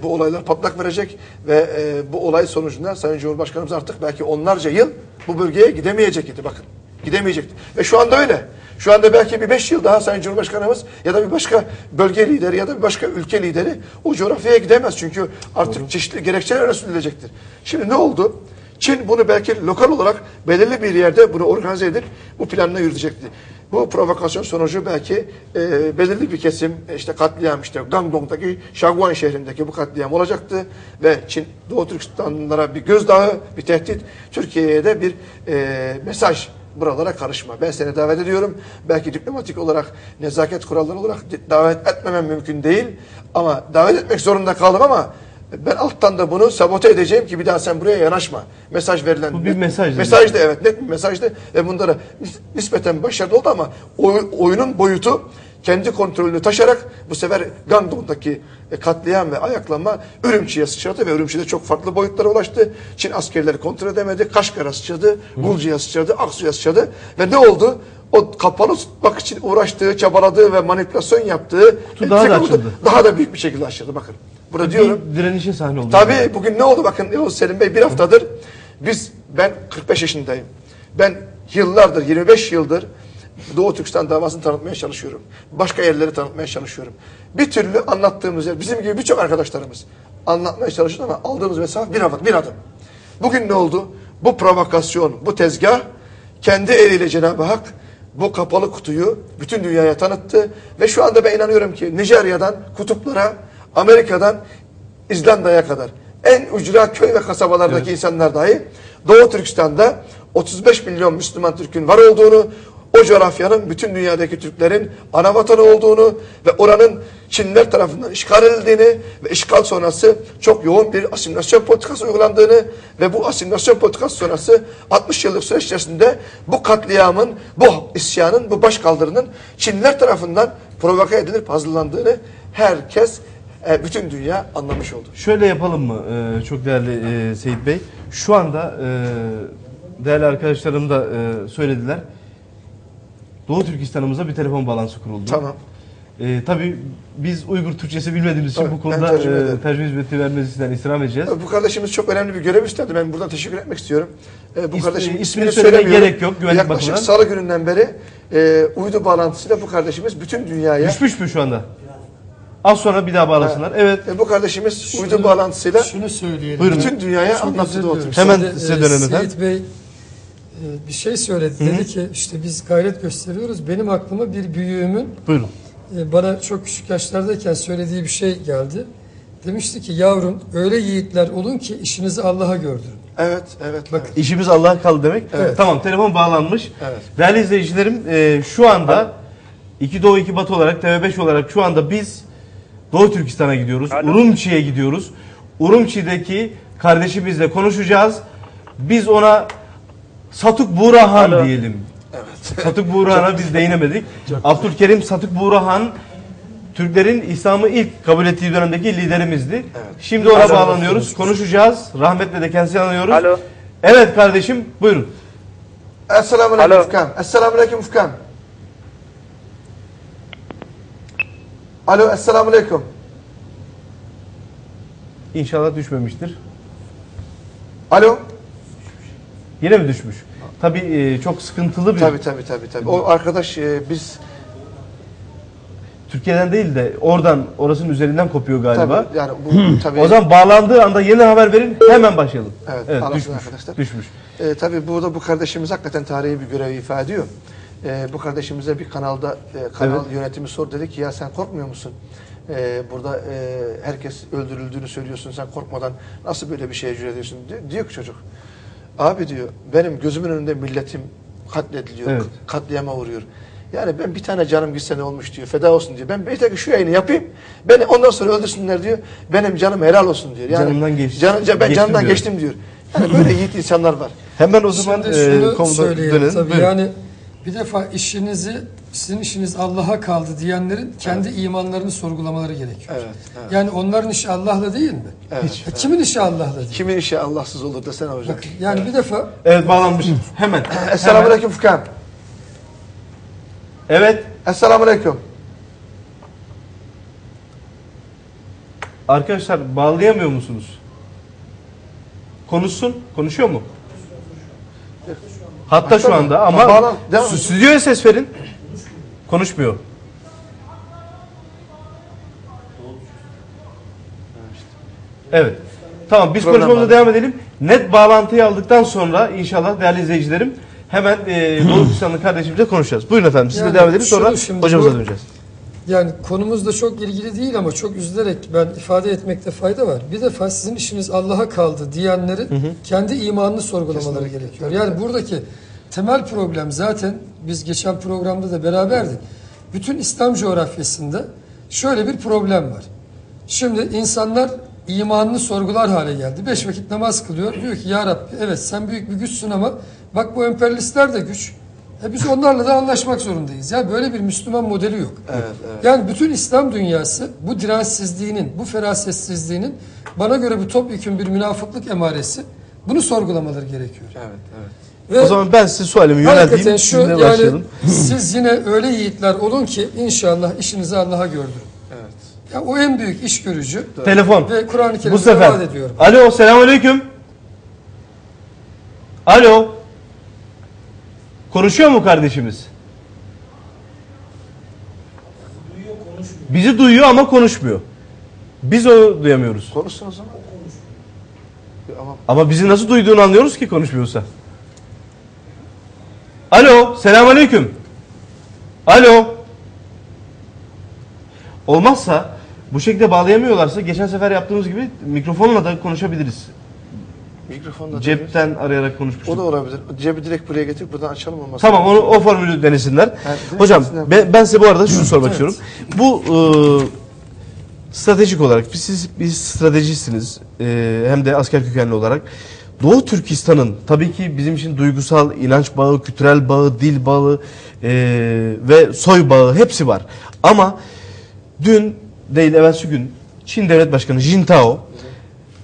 bu olaylar patlak verecek ve bu olay sonucunda Sayın Cumhurbaşkanımız artık belki onlarca yıl bu bölgeye gidemeyecekti. Bakın gidemeyecekti. Ve şu anda öyle. Şu anda belki bir 5 yıl daha Sayın Cumhurbaşkanımız ya da bir başka bölge lideri ya da bir başka ülke lideri o coğrafyaya gidemez. Çünkü artık çeşitli gerekçeler sürdürecektir. Şimdi ne oldu? Çin bunu belki lokal olarak belirli bir yerde bunu organize edip bu planını yürütecekti. Bu provokasyon sonucu belki belirli bir kesim işte katliam işte Guangdong'daki Shaguan şehrindeki bu katliam olacaktı ve Çin Doğu Türkistanlılara bir gözdağı, bir tehdit, Türkiye'ye de bir mesaj. Buralara karışma. Ben seni davet ediyorum. Belki diplomatik olarak, nezaket kuralları olarak davet etmemem mümkün değil. Ama davet etmek zorunda kaldım ama ben alttan da bunu sabote edeceğim ki bir daha sen buraya yanaşma. Mesaj verilen. Bu bir mesajdı. Mesajdı evet. Net bir mesajdı. Ve bunlara nispeten başarılı oldu ama oyunun boyutu kendi kontrolünü taşarak bu sefer Guangdong'daki katliam ve ayaklanma Ürümçi'ye sıçradı ve Ürümçi'de çok farklı boyutlara ulaştı. Çin askerleri kontrol edemedi. Kaşgar'a sıçradı, Gulcu'ya sıçradı, Aksu'ya sıçradı ve ne oldu? O kapalı tutmak için uğraştığı, çabaladığı ve manipülasyon yaptığı daha da açıldı. Daha da büyük bir şekilde açıldı bakın. Burada diyorum. Direnişe sahne oldu. Tabii bugün ne oldu bakın Yavuz Selim Bey bir haftadır ben 45 yaşındayım. Ben yıllardır 25 yıldır Doğu Türkistan davasını tanıtmaya çalışıyorum. Başka yerleri tanıtmaya çalışıyorum. Bir türlü anlattığımız yer bizim gibi birçok arkadaşlarımız anlatmaya çalışıyor ama aldığımız mesafe bir adım. Bugün ne oldu? Bu provokasyon, bu tezgah kendi eliyle Cenab-ı Hak bu kapalı kutuyu bütün dünyaya tanıttı ve şu anda ben inanıyorum ki Nijerya'dan kutuplara, Amerika'dan İzlanda'ya kadar en ücra köy ve kasabalardaki insanlar dahi Doğu Türkistan'da 35 milyon Müslüman Türk'ün var olduğunu, o coğrafyanın bütün dünyadaki Türklerin ana vatanı olduğunu ve oranın Çinliler tarafından işgal edildiğini ve işgal sonrası çok yoğun bir asimilasyon politikası uygulandığını ve bu asimilasyon politikası sonrası 60 yıllık süreç içerisinde bu katliamın, bu isyanın, bu başkaldırının Çinliler tarafından provoke edilip hazırlandığını herkes, bütün dünya anlamış oldu. Şöyle yapalım mı çok değerli Seyit Bey? Şu anda değerli arkadaşlarım da söylediler. Doğu Türkistan'ımıza bir telefon bağlantısı kuruldu. Tamam. Tabii biz Uygur Türkçesi bilmediğimiz için bu konuda tercüme hizmeti vermesinden istirham edeceğiz. Bu kardeşimiz çok önemli bir görev üstlendi. Ben buradan teşekkür etmek istiyorum. Bu kardeşim ismini söylemeye gerek yok güvenlik yaklaşık bakımından. Salı gününden beri uydu bağlantısıyla bu kardeşimiz bütün dünyaya... Düşmüş mü şu anda? Az sonra bir daha bağlasınlar. Evet. Bu kardeşimiz uydu bağlantısıyla şunu söyleyelim. Buyurun. bütün dünyaya Çok anlattı özür Doğu diliyorum. Türkistan. Hemen Şimdi, size dönelim efendim. Seyit Bey bir şey söyledi. Dedi ki işte biz gayret gösteriyoruz. Benim aklıma bir büyüğümün Buyurun. bana çok küçük yaşlardayken söylediği bir şey geldi. Demişti ki yavrum öyle yiğitler olun ki işinizi Allah'a gördürün. Evet, evet. Bakın. evet. İşimiz Allah'a kaldı demek. Evet. Tamam, telefon bağlanmış. Evet. Değerli izleyicilerim, şu anda 2 Doğu 2 Batı olarak, TV5 olarak şu anda biz Doğu Türkistan'a gidiyoruz. Urumçi'ye gidiyoruz. Urumçi'deki kardeşimizle konuşacağız. Biz ona Satuk Buğrahan diyelim. Evet. Satuk Buğrahan'a biz değinemedik. Abdülkerim Satuk Buğrahan Türklerin İslam'ı ilk kabul ettiği dönemdeki liderimizdi. Şimdi ona bağlanıyoruz. Konuşacağız. Rahmetle de kendisini anıyoruz. Alo. Evet kardeşim, buyurun. Esselamu Aleyküm Alo. Furkan. Esselamu Aleyküm Furkan. Alo, Esselamu Aleyküm. İnşallah düşmemiştir. Alo. Yine mi düşmüş? Tabii çok sıkıntılı bir... Tabii. O arkadaş biz Türkiye'den değil de oradan, orasının üzerinden kopuyor galiba. tabii, yani bu tabii. O zaman bağlandığı anda yeni haber verin, hemen başlayalım. Evet, Evet, anlasın düşmüş. arkadaşlar. Düşmüş. Tabii burada bu kardeşimiz hakikaten tarihi bir görev ifade ediyor. Bu kardeşimize bir kanalda kanal yönetimi sor, dedi ki ya sen korkmuyor musun? Burada herkes öldürüldüğünü söylüyorsun, sen korkmadan nasıl böyle bir şeye cüret ediyorsun? Diyor ki çocuk, abi diyor benim gözümün önünde milletim katlediliyor, Evet. katliama uğruyor. Yani ben bir tane canım gitse ne olmuş diyor, feda olsun diyor. Ben bir tek şu yayını yapayım, beni ondan sonra öldürsünler diyor. Benim canım helal olsun diyor. Yani Canımdan geçtim. ben Geçtim canımdan diyor. geçtim diyor. Yani böyle yiğit insanlar var. Hemen o zaman Şimdi şunu konuda söyleyelim dönelim. tabii. Buyurun. Yani bir defa sizin işiniz Allah'a kaldı diyenlerin kendi imanlarını sorgulamaları gerekiyor. Evet, evet. Yani onların işi Allah'la değil mi? Evet. Kimin işi Allah'la değil? Kimin işi Allahsız olur desene hocam. Bakın, yani bir defa Evet, bağlanmış. Hemen. Esselamu Aleyküm Furkan. Evet. Esselamu Aleyküm. Arkadaşlar bağlayamıyor musunuz? Konuşsun. Konuşuyor mu? Hatta şu anda ama Bağlan, devam et. stüdyoya ses verin. Konuşmuyor. Evet. Tamam, biz Problem konuşmamıza var. devam edelim. Net bağlantıyı aldıktan sonra inşallah değerli izleyicilerim hemen Doğu Türkistanlı kardeşimizle konuşacağız. Buyurun efendim, sizle Yani devam edelim, sonra şunu şimdi hocamıza bu- döneceğiz. yani konumuzla çok ilgili değil ama çok üzülerek ben ifade etmekte fayda var. Bir defa sizin işiniz Allah'a kaldı diyenlerin kendi imanını sorgulamaları gerekiyor. Yani buradaki temel problem zaten biz geçen programda da beraberdik. Bütün İslam coğrafyasında şöyle bir problem var. Şimdi insanlar imanını sorgular hale geldi. 5 vakit namaz kılıyor. Diyor ki ya Rabbi evet sen büyük bir güçsün ama bak bu emperyalistler de güç. Biz onlarla da anlaşmak zorundayız. Ya böyle bir Müslüman modeli yok. Yani bütün İslam dünyası bu dirençsizliğinin, bu ferasetsizliğinin bana göre bu topyekun bir münafıklık emaresi. Bunu sorgulamaları gerekiyor. Ve O zaman ben size sualimi hakikaten yönelteyim, şu sizinle yani başlayalım. siz yine öyle yiğitler olun ki inşallah işinizi Allah'a gördürün. Ya o en büyük iş görücü. Telefon. Ve Kur'an-ı Bu Kerim'de sefer. vaat ediyorum. Alo, selamünaleyküm. Alo. Konuşuyor mu kardeşimiz? Bizi duyuyor ama konuşmuyor. Biz onu duyamıyoruz. Konuşsun o zaman. Ama Ama bizi nasıl duyduğunu anlıyoruz ki konuşmuyorsa. Alo, selamünaleyküm. Alo. Olmazsa, bu şekilde bağlayamıyorlarsa geçen sefer yaptığımız gibi mikrofonla da konuşabiliriz. mikrofonda Cepten arayarak o konuşmuştuk. da olabilir. Cebi direkt buraya getirip buradan açalım olmaz. Tamam, o formülü denesinler. Evet, Hocam denesinler. ben size bu arada şunu sormak istiyorum. Bu stratejik olarak siz bir stratejistsiniz, hem de asker kökenli olarak. Doğu Türkistan'ın tabii ki bizim için duygusal, inanç bağı, kültürel bağı, dil bağı ve soy bağı hepsi var. Ama dün değil evvelsi gün Çin Devlet Başkanı Jintao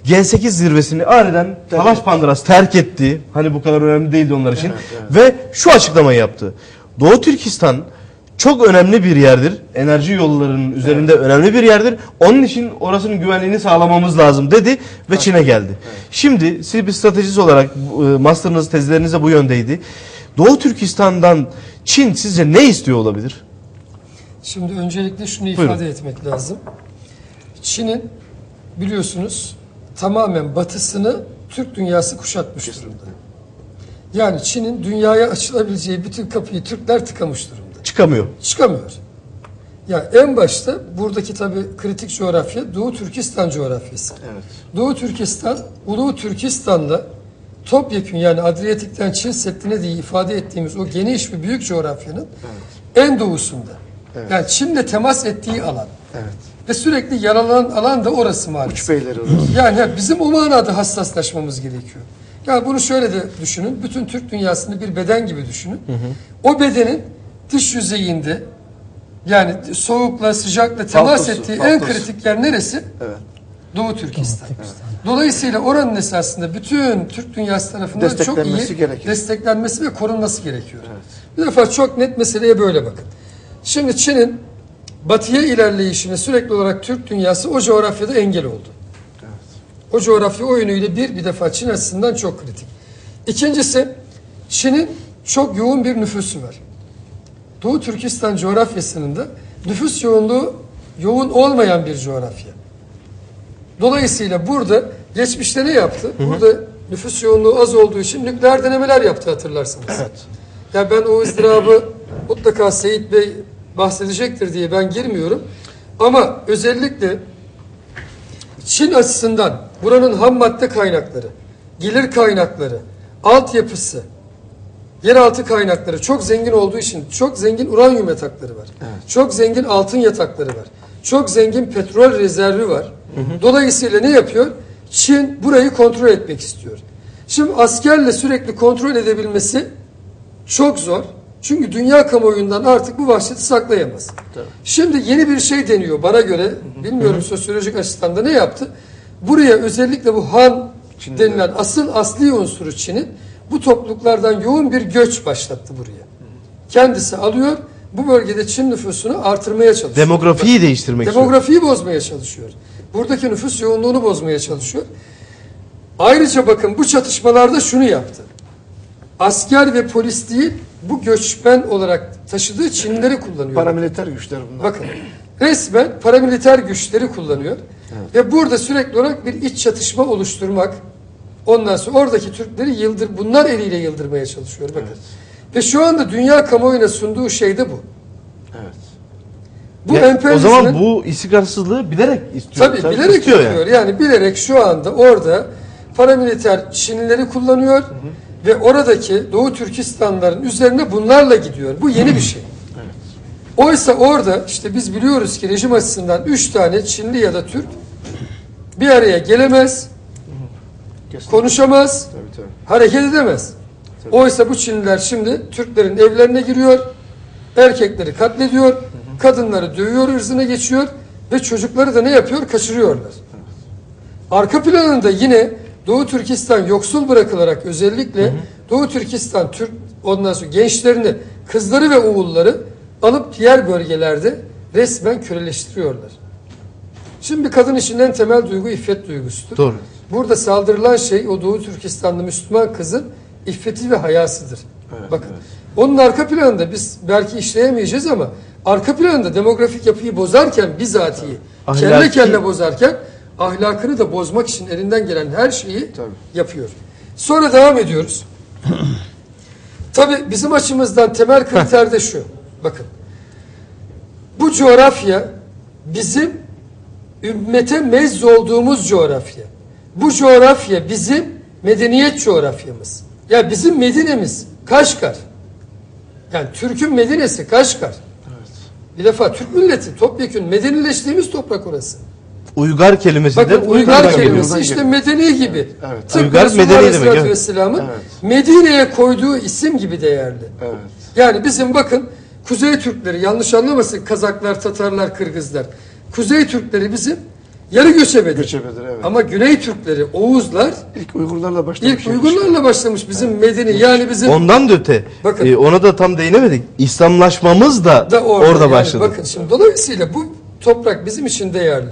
G8 zirvesini aniden Talas Pandıras terk etti. Hani bu kadar önemli değildi onlar için. Ve şu açıklamayı yaptı. Doğu Türkistan çok önemli bir yerdir. Enerji yollarının üzerinde önemli bir yerdir. Onun için orasının güvenliğini sağlamamız lazım dedi ve Çin'e geldi. Şimdi siz bir stratejist olarak master'ınız, tezleriniz de bu yöndeydi. Doğu Türkistan'dan Çin sizce ne istiyor olabilir? Şimdi öncelikle şunu Buyurun. ifade etmek lazım. Çin'in biliyorsunuz tamamen batısını Türk dünyası kuşatmış durumda. Yani Çin'in dünyaya açılabileceği bütün kapıyı Türkler tıkamış durumda. Çıkamıyor. Çıkamıyor. Ya en başta buradaki tabii kritik coğrafya Doğu Türkistan coğrafyası. Evet. Doğu Türkistan, Ulu Türkistan'la topyekün yani Adriyatik'ten Çin Seddi'ne diye ifade ettiğimiz o geniş ve büyük coğrafyanın en doğusunda. Yani Çin'le temas ettiği alan. Evet. Ve sürekli yaralanan alan da orası maalesef. Uç beyleri orası. Yani bizim o manada hassaslaşmamız gerekiyor. Yani bunu şöyle de düşünün. Bütün Türk dünyasını bir beden gibi düşünün. O bedenin dış yüzeyinde Yani soğukla sıcakla temas Paltosu, ettiği en paltosu. kritik yer neresi? Evet. Doğu Türkistan. Dolayısıyla oranın esasında bütün Türk dünyası tarafından çok Desteklenmesi iyi gerekir. desteklenmesi ve korunması gerekiyor. Bir defa çok net meseleye böyle bakın. Şimdi Çin'in batıya ilerleyişine sürekli olarak Türk dünyası o coğrafyada engel oldu. O coğrafya o yönüyle bir defa Çin açısından çok kritik. İkincisi, Çin'in çok yoğun bir nüfusu var. Doğu Türkistan coğrafyasının da nüfus yoğunluğu yoğun olmayan bir coğrafya. Dolayısıyla burada geçmişte ne yaptı? Burada nüfus yoğunluğu az olduğu için nükleer denemeler yaptı, hatırlarsanız. Evet. Ya ben o ızdırabı mutlaka Seyit Bey bahsedecektir diye ben girmiyorum. Ama özellikle Çin açısından buranın ham madde kaynakları, gelir kaynakları, altyapısı, yeraltı kaynakları çok zengin olduğu için çok zengin uranyum yatakları var. Evet. Çok zengin altın yatakları var. Çok zengin petrol rezervi var. Dolayısıyla ne yapıyor? Çin burayı kontrol etmek istiyor. Şimdi askerle sürekli kontrol edebilmesi çok zor. Çünkü dünya kamuoyundan artık bu vahşeti saklayamaz. Tabii. Şimdi yeni bir şey deniyor bana göre. Bilmiyorum sosyolojik açıdan da ne yaptı? Buraya özellikle bu Han Çin'de denilen asli unsuru Çin'in bu topluluklardan yoğun bir göç başlattı buraya. Kendisi alıyor, bu bölgede Çin nüfusunu artırmaya çalışıyor. Demografiyi değiştirmek istiyor. Demografiyi bozmaya çalışıyor. Buradaki nüfus yoğunluğunu bozmaya çalışıyor. Ayrıca bakın bu çatışmalarda şunu yaptı. Asker ve polis değil, bu göçmen olarak taşıdığı Çinlileri kullanıyor. Paramiliter güçler bunlar. Bakın resmen paramiliter güçleri kullanıyor. Ve burada sürekli olarak bir iç çatışma oluşturmak, ondan sonra oradaki Türkleri bunlar eliyle yıldırmaya çalışıyor. Bakın. Evet. Ve şu anda dünya kamuoyuna sunduğu şey de bu. Evet. Bu Ya, o emperyalizmin- zaman bu istikrarsızlığı bilerek istiyor. Tabii bilerek istiyor yapıyor. Yani bilerek şu anda orada paramiliter Çinlileri kullanıyor ve oradaki Doğu Türkistanların üzerine bunlarla gidiyor. Bu yeni bir şey. Oysa orada işte biz biliyoruz ki rejim açısından 3 tane Çinli ya da Türk bir araya gelemez, Kesinlikle. konuşamaz, Tabii tabii. hareket edemez. Oysa bu Çinliler şimdi Türklerin evlerine giriyor, erkekleri katlediyor, kadınları dövüyor, ırzına geçiyor ve çocukları da ne yapıyor? Kaçırıyorlar. Arka planında yine Doğu Türkistan yoksul bırakılarak özellikle Doğu Türkistan Türk ondan sonra gençlerini, kızları ve oğulları alıp diğer bölgelerde resmen köleleştiriyorlar. Şimdi bir kadın için en temel duygu iffet duygusudur. Doğru. Burada saldırılan şey o Doğu Türkistanlı Müslüman kızın iffeti ve hayasıdır. Evet, Bakın. evet. Onun arka planında biz belki işleyemeyeceğiz ama arka planında demografik yapıyı bozarken bizatihi kelle Ahlaki- kelle bozarken ahlakını da bozmak için elinden gelen her şeyi Tabii. yapıyor. Sonra devam ediyoruz. Tabii bizim açımızdan temel kriter de şu. Bakın. Bu coğrafya bizim ümmete mezz olduğumuz coğrafya. Bu coğrafya bizim medeniyet coğrafyamız. Ya bizim Medine'miz Kaşgar. Yani Türk'ün Medine'si Kaşgar. Bir defa Türk milleti topyekün medenileştiğimiz toprak orası. Uygar kelimesi Bakın de Uygar Uygar'dan geliyor. kelimesi işte medeni gibi. Evet. Tıpkı Uygar Resulullah medeni demek, Aleyhisselatü evet. Vesselam'ın Evet. Medine'ye koyduğu isim gibi değerli. Evet. Yani bizim bakın Kuzey Türkleri, yanlış anlamasın, Kazaklar, Tatarlar, Kırgızlar. Kuzey Türkleri bizim yarı göçebedir. Göçebedir, evet. Ama Güney Türkleri, Oğuzlar İlk Uygurlarla başlamış. ilk Uygurlarla başlamış bizim medeni. Yani bizim Ondan da öte, Bakın. ona da tam değinemedik. İslamlaşmamız da, orada yani başladı. Bakın şimdi dolayısıyla bu toprak bizim için değerli.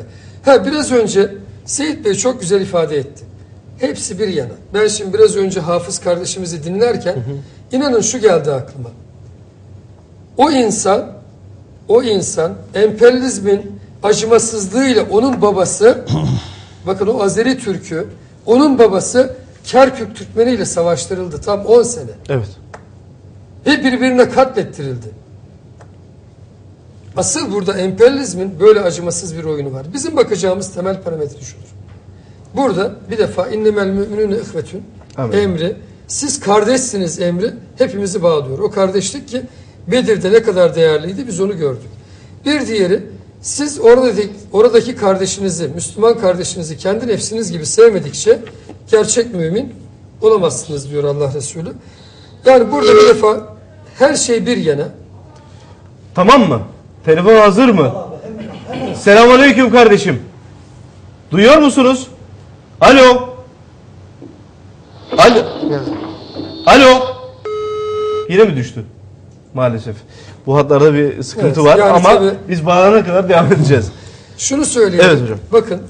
Biraz önce Seyit Bey çok güzel ifade etti. Hepsi bir yana. Ben şimdi biraz önce Hafız kardeşimizi dinlerken inanın şu geldi aklıma. O insan emperyalizmin acımasızlığıyla onun babası bakın o Azeri Türk'ü onun babası Kerkük Türkmeni ile savaştırıldı tam 10 sene. Evet. Ve birbirine katlettirildi. Asıl burada emperyalizmin böyle acımasız bir oyunu var. Bizim bakacağımız temel parametre şudur. Burada bir defa innemel müminune ihvetün Amin. emri, siz kardeşsiniz emri hepimizi bağlıyor. O kardeşlik ki Bedir'de ne kadar değerliydi biz onu gördük. Bir diğeri siz oradaki kardeşinizi, Müslüman kardeşinizi kendi nefsiniz gibi sevmedikçe gerçek mümin olamazsınız diyor Allah Resulü. Yani burada bir defa her şey bir yana. Tamam mı? Telefon hazır mı? Selamünaleyküm kardeşim. Duyuyor musunuz? Alo. Alo. Alo. Yine mi düştü? Maalesef. Bu hatlarda bir sıkıntı Evet, var yani ama tabii- biz bağlanana kadar devam edeceğiz. Şunu söyleyeyim. Evet hocam. Bakın,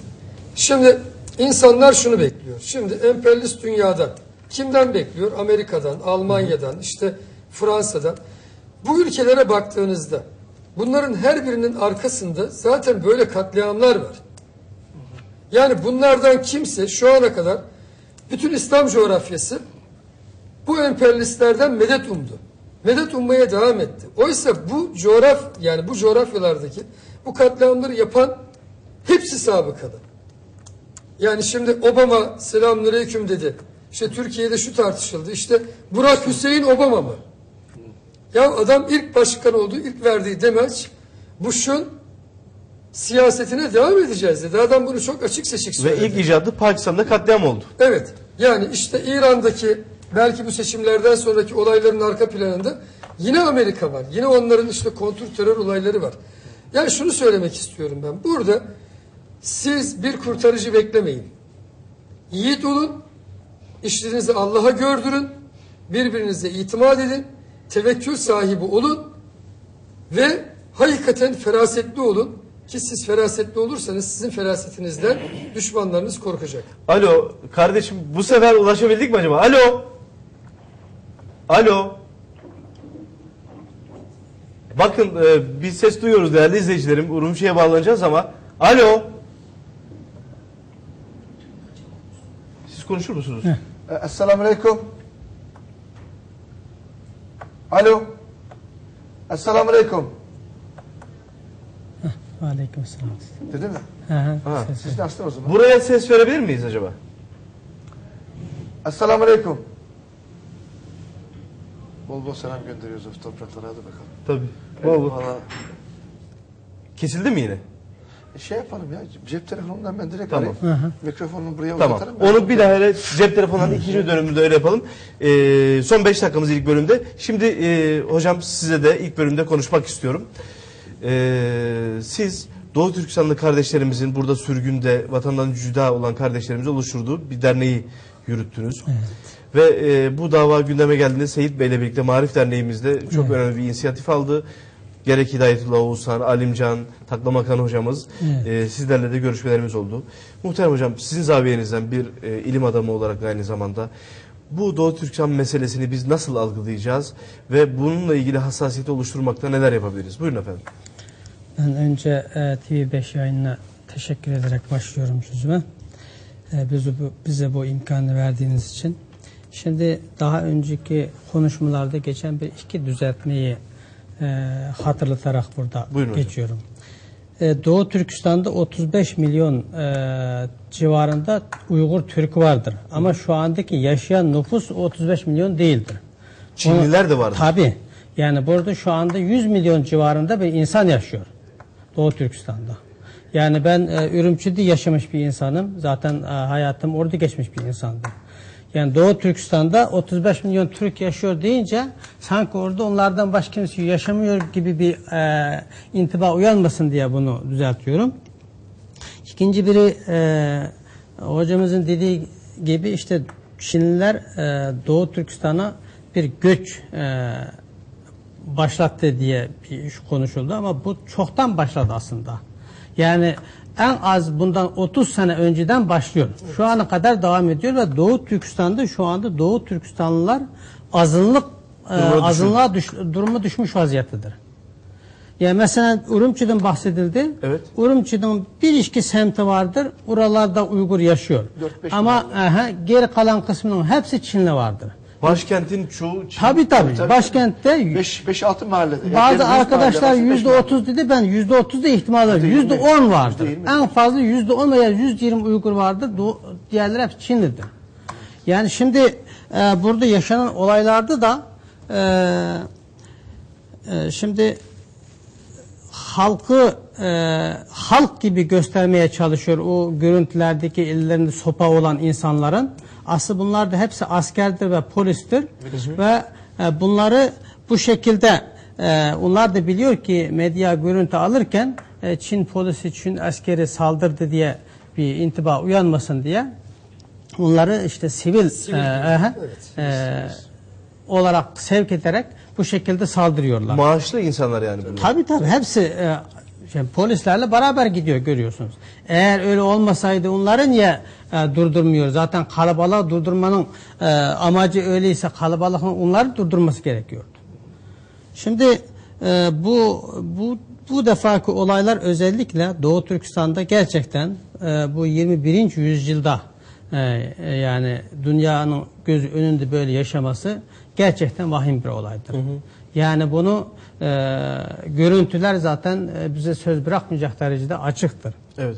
şimdi insanlar şunu bekliyor. Şimdi emperyalist dünyadan kimden bekliyor? Amerika'dan, Almanya'dan, işte Fransa'dan. Bu ülkelere baktığınızda bunların her birinin arkasında zaten böyle katliamlar var. Yani bunlardan kimse şu ana kadar bütün İslam coğrafyası bu emperyalistlerden medet umdu. Medet ummaya devam etti. Oysa bu bu coğrafyalardaki bu katliamları yapan hepsi sabıkalı. Yani şimdi Obama selamünaleyküm dedi. İşte Türkiye'de şu tartışıldı. İşte Burak Hüseyin Obama mı? Ya adam ilk başkan oldu, ilk verdiği demeç Bush'un siyasetine devam edeceğiz dedi. Adam bunu çok açık seçik söyledi. Ve ilk icadı Pakistan'da katliam oldu. Evet. Yani işte İran'daki belki bu seçimlerden sonraki olayların arka planında yine Amerika var. Yine onların işte kontur terör olayları var. Yani şunu söylemek istiyorum ben. Burada siz bir kurtarıcı beklemeyin. Yiğit olun. İşlerinizi Allah'a gördürün. Birbirinize itimat edin. Tevekkül sahibi olun. Ve hakikaten ferasetli olun. Ki siz ferasetli olursanız sizin ferasetinizden düşmanlarınız korkacak. Alo kardeşim, bu sefer ulaşabildik mi acaba? Alo. Alo. Bakın bir ses duyuyoruz değerli izleyicilerim. Urumçi'ye bağlanacağız ama. Alo. Siz konuşur musunuz? Esselamu Aleyküm. Alo. Esselamu Aleyküm. Aleykümselam. Dedi mi? Ha. Siz de açtın o zaman. Buraya ses verebilir miyiz acaba? Esselamu Aleyküm. Bol bol selam gönderiyoruz o topraklara, hadi bakalım. Tabii. Valla Kesildi mi yine? şey yapalım ya, cep telefonundan ben direkt Tamam. arayayım. Mikrofonunu buraya Tamam. uzatalım. Onu bir daha cep telefonundan ikinci dönümünde öyle yapalım. Son 5 dakikamız ilk bölümde. Şimdi hocam size de ilk bölümde konuşmak istiyorum. Siz Doğu Türkistanlı kardeşlerimizin burada sürgünde vatandan cüda olan kardeşlerimiz oluşturduğu bir derneği yürüttünüz. Evet. Ve bu dava gündeme geldiğinde Seyit Bey ile birlikte Marif Derneğimizde çok önemli bir inisiyatif aldı. Gerek Hidayetullah Oğuzhan, Alimcan, Taklamakan hocamız, sizlerle de görüşmelerimiz oldu. Muhterem hocam, sizin zaviyenizden bir ilim adamı olarak aynı zamanda bu Doğu Türkistan meselesini biz nasıl algılayacağız ve bununla ilgili hassasiyeti oluşturmakta neler yapabiliriz? Buyurun efendim. Ben önce TV5 yayınına teşekkür ederek başlıyorum sözüme. Bize bu imkanı verdiğiniz için. Şimdi daha önceki konuşmalarda geçen iki düzeltmeyi hatırlatarak burada Buyurun geçiyorum. Doğu Türkistan'da 35 milyon civarında Uygur Türk vardır. Ama şu andaki yaşayan nüfus 35 milyon değildir. Çinliler de vardır. Tabii. Yani burada şu anda 100 milyon civarında bir insan yaşıyor. Doğu Türkistan'da. Yani ben Ürümçi'de yaşamış bir insanım. Zaten hayatım orada geçmiş bir insandım. Yani Doğu Türkistan'da 35 milyon Türk yaşıyor deyince sanki orada onlardan başka kimse yaşamıyor gibi bir intiba uyanmasın diye bunu düzeltiyorum. İkinci biri hocamızın dediği gibi işte Çinliler Doğu Türkistan'a bir göç başlattı diye bir konuşuldu ama bu çoktan başladı aslında. Yani en az bundan 30 sene önceden başlıyor. Şu ana kadar devam ediyor ve Doğu Türkistan'da şu anda Doğu Türkistanlılar azınlığa durumu düşmüş vaziyettedir. Yani mesela Urumçi'den bahsedildi. Evet. Urumçi'nin bir iki semti vardır. Oralarda Uygur yaşıyor. 4-5 Ama geri kalan kısmının hepsi Çinli vardır. Başkentin çoğu Çin. Tabii. Başkentte 5-6 mahallede. bazı arkadaşlar %30 dedi, ben %30 da ihtimal var. %10 vardır. En fazla %10 veya %20 Uygur vardır. Diğerleri hep Çinlidir. Yani şimdi burada yaşanan olaylarda da şimdi halkı halk gibi göstermeye çalışıyor o görüntülerdeki ellerinde sopa olan insanların. Aslında bunlar da hepsi askerdir ve polistir. Ve bunları bu şekilde onlar da biliyor ki medya görüntü alırken Çin polisi, Çin askeri saldırdı diye bir intiba uyanmasın diye onları işte sivil olarak sevk ederek bu şekilde saldırıyorlar. Maaşlı insanlar yani bunlar. Tabii hepsi polislerle beraber gidiyor, görüyorsunuz. Eğer öyle olmasaydı onları niye durdurmuyor? Zaten kalabalığı durdurmanın amacı öyleyse kalabalığın onları durdurması gerekiyordu. Şimdi bu defaki olaylar özellikle Doğu Türkistan'da gerçekten bu 21. yüzyılda yani dünyanın gözü önünde böyle yaşaması gerçekten vahim bir olaydır. Yani bunu görüntüler zaten bize söz bırakmayacak derecede açıktır. Evet.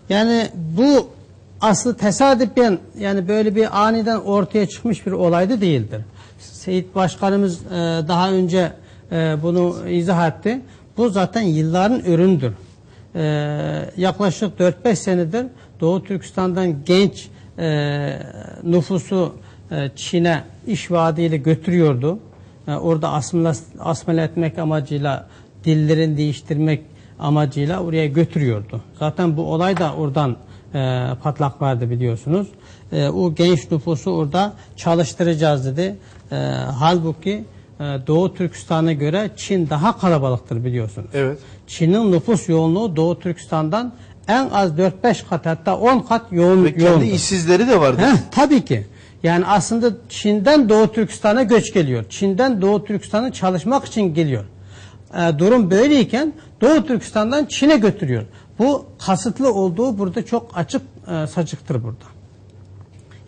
Yani bu aslı tesadüfen yani böyle bir aniden ortaya çıkmış bir olaydı değildir. Seyit Başkanımız daha önce bunu izah etti. Bu zaten yılların üründür. Yaklaşık 4-5 senedir Doğu Türkistan'dan genç nüfusu Çin'e iş vaadiyle götürüyordu. Orada asmile etmek amacıyla, dillerini değiştirmek amacıyla oraya götürüyordu. Zaten bu olay da oradan patlak verdi biliyorsunuz. O genç nüfusu orada çalıştıracağız dedi. Halbuki Doğu Türkistan'a göre Çin daha kalabalıktır biliyorsunuz. Evet. Çin'in nüfus yoğunluğu Doğu Türkistan'dan en az 4-5 kat hatta 10 kat yoğundur. Ve kendi işsizleri de vardır. Tabii ki. Yani aslında Çin'den Doğu Türkistan'a göç geliyor. Çin'den Doğu Türkistan'a çalışmak için geliyor. Durum böyleyken Doğu Türkistan'dan Çin'e götürüyor. Bu kasıtlı olduğu burada çok açık saçıktır burada.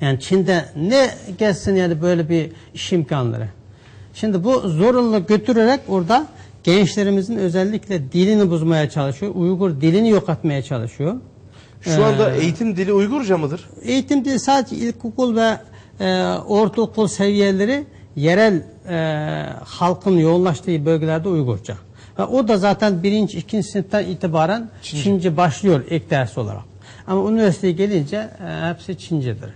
Yani Çin'de ne gelsin yani böyle bir iş imkanları. Şimdi bu zorunlu götürerek orada gençlerimizin özellikle dilini bozmaya çalışıyor. Uygur dilini yok etmeye çalışıyor. Şu anda eğitim dili Uygurca mıdır? Eğitim dili sadece ilkokul ve ortaokul seviyeleri yerel halkın yoğunlaştığı bölgelerde Uygurca. Ve o da zaten 1. 2. sınıftan itibaren Çince başlıyor ilk ders olarak. Ama üniversiteye gelince hepsi Çincedir.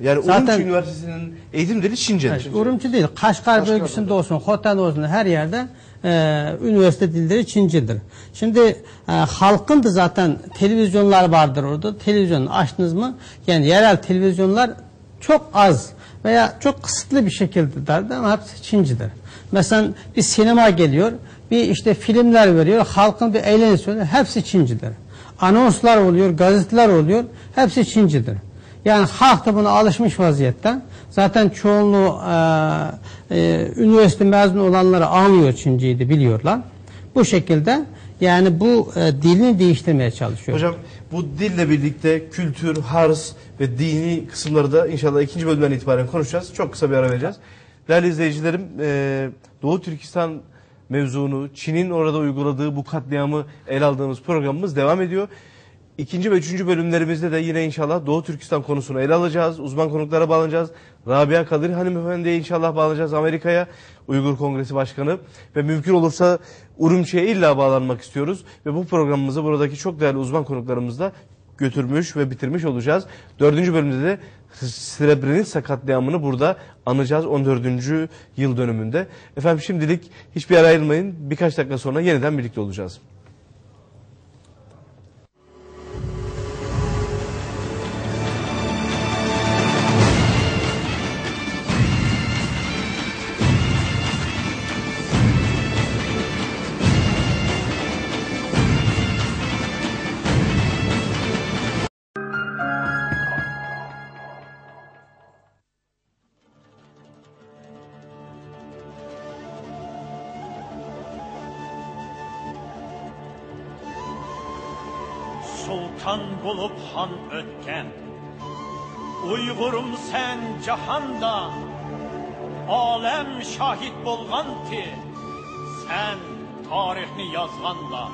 Yani zaten, Urumçi Üniversitesi'nin eğitim dili Çincedir. Evet, Urumçi değil. Kaşgar bölgesinde olsun, Hotan olsun her yerde üniversite dilleri Çincedir. Şimdi halkın da zaten televizyonlar vardır orada. Televizyonu açtınız mı? Yani yerel televizyonlar çok az veya çok kısıtlı bir şekilde derdi ama hepsi Çincedir. Mesela bir sinema geliyor, bir işte filmler veriyor, halkın bir eğlencesi oluyor, hepsi Çincedir. Anonslar oluyor, gazeteler oluyor, hepsi Çincedir. Yani halk da buna alışmış vaziyette. Zaten çoğunluğu üniversite mezunu olanları anlıyor Çinceyi de biliyorlar. Bu şekilde yani bu dilini değiştirmeye çalışıyor. Hocam bu dille birlikte kültür, harz ve dini kısımları da inşallah 2. bölümden itibaren konuşacağız. Çok kısa bir ara vereceğiz. Değerli izleyicilerim, Doğu Türkistan mevzunu, Çin'in orada uyguladığı bu katliamı ele aldığımız programımız devam ediyor. 2. ve 3. bölümlerimizde de yine inşallah Doğu Türkistan konusunu ele alacağız. Uzman konuklara bağlanacağız. Rabia Kadir hanımefendiye inşallah bağlanacağız Amerika'ya. Uygur Kongresi Başkanı. Ve mümkün olursa Urumçi'ye illa bağlanmak istiyoruz. Ve bu programımızı buradaki çok değerli uzman konuklarımızla götürmüş ve bitirmiş olacağız. 4. bölümde de Srebrenica katliamını burada anacağız 14. yıl dönümünde. Efendim şimdilik hiçbir yere ayrılmayın. Birkaç dakika sonra yeniden birlikte olacağız. Sultan bulup han ötken, Uygurum sen cahanda, alem şahit bolgan ki, sen tarihni yazganda.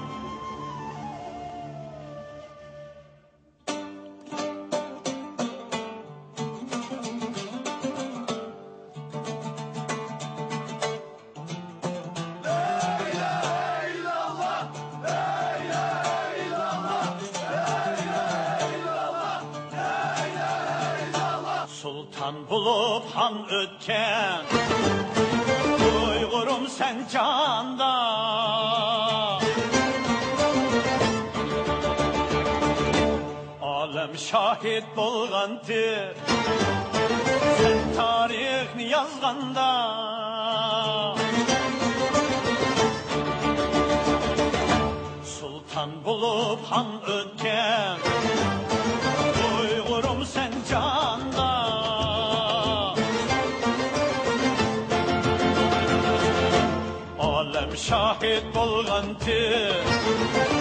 Sultan bulup han ötken, sen canda. Alem şahit bolğandı sen tarixni yazganda. Sultan bulup han ötken Uygurum sen canda. Alem şahit bolğandı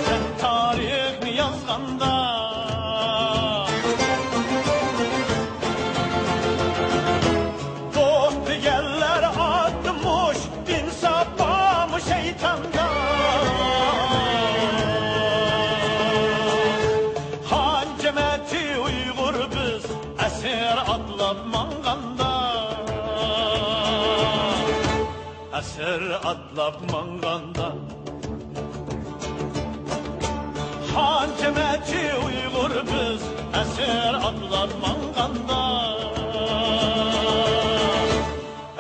sen tarixni yazganda. Şeytanda Han cemeti Uygur biz esir atlap manganda. Esir atlap manganda. Han cemeti Uygur biz esir atlap manganda.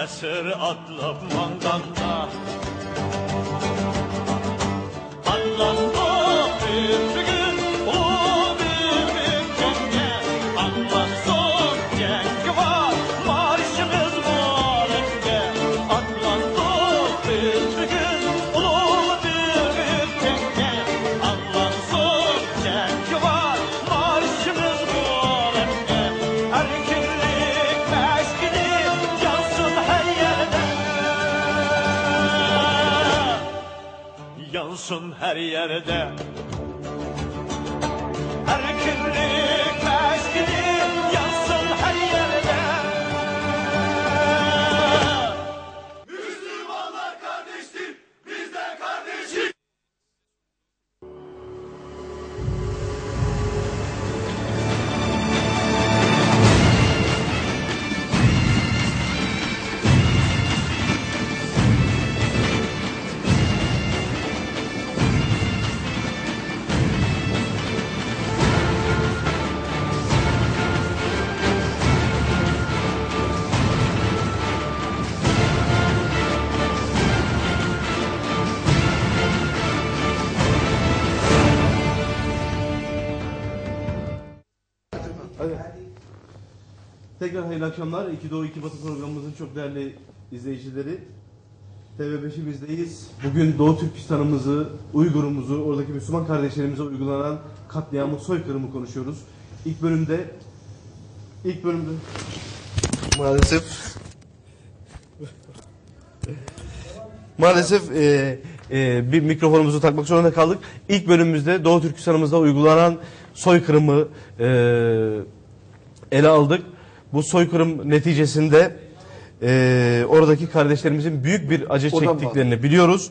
Esir atlap manganda. Anlandık bir gün o bir cenge. Anlansın cengi var marşımız var enge. Anlandık bir gün o bir cenge. Anlansın cengi var marşımız var enge. Erkinlik meşkini yansın her yerde. Yansın her yerde. Erkinlik meşkili yansın her yerde. Müslümanlar kardeştir, biz de kardeşiz. Tekrar hayırlı akşamlar. 2 Doğu 2 Batı programımızın çok değerli izleyicileri. TV5'imizdeyiz. Bugün Doğu Türkistan'ımızı, Uygur'umuzu, oradaki Müslüman kardeşlerimize uygulanan katliamı, soykırımı konuşuyoruz. İlk bölümde maalesef bir mikrofonumuzu takmak zorunda kaldık. İlk bölümümüzde Doğu Türkistan'ımızda uygulanan soykırımı ele aldık. Bu soykırım neticesinde oradaki kardeşlerimizin büyük bir acı çektiklerini biliyoruz.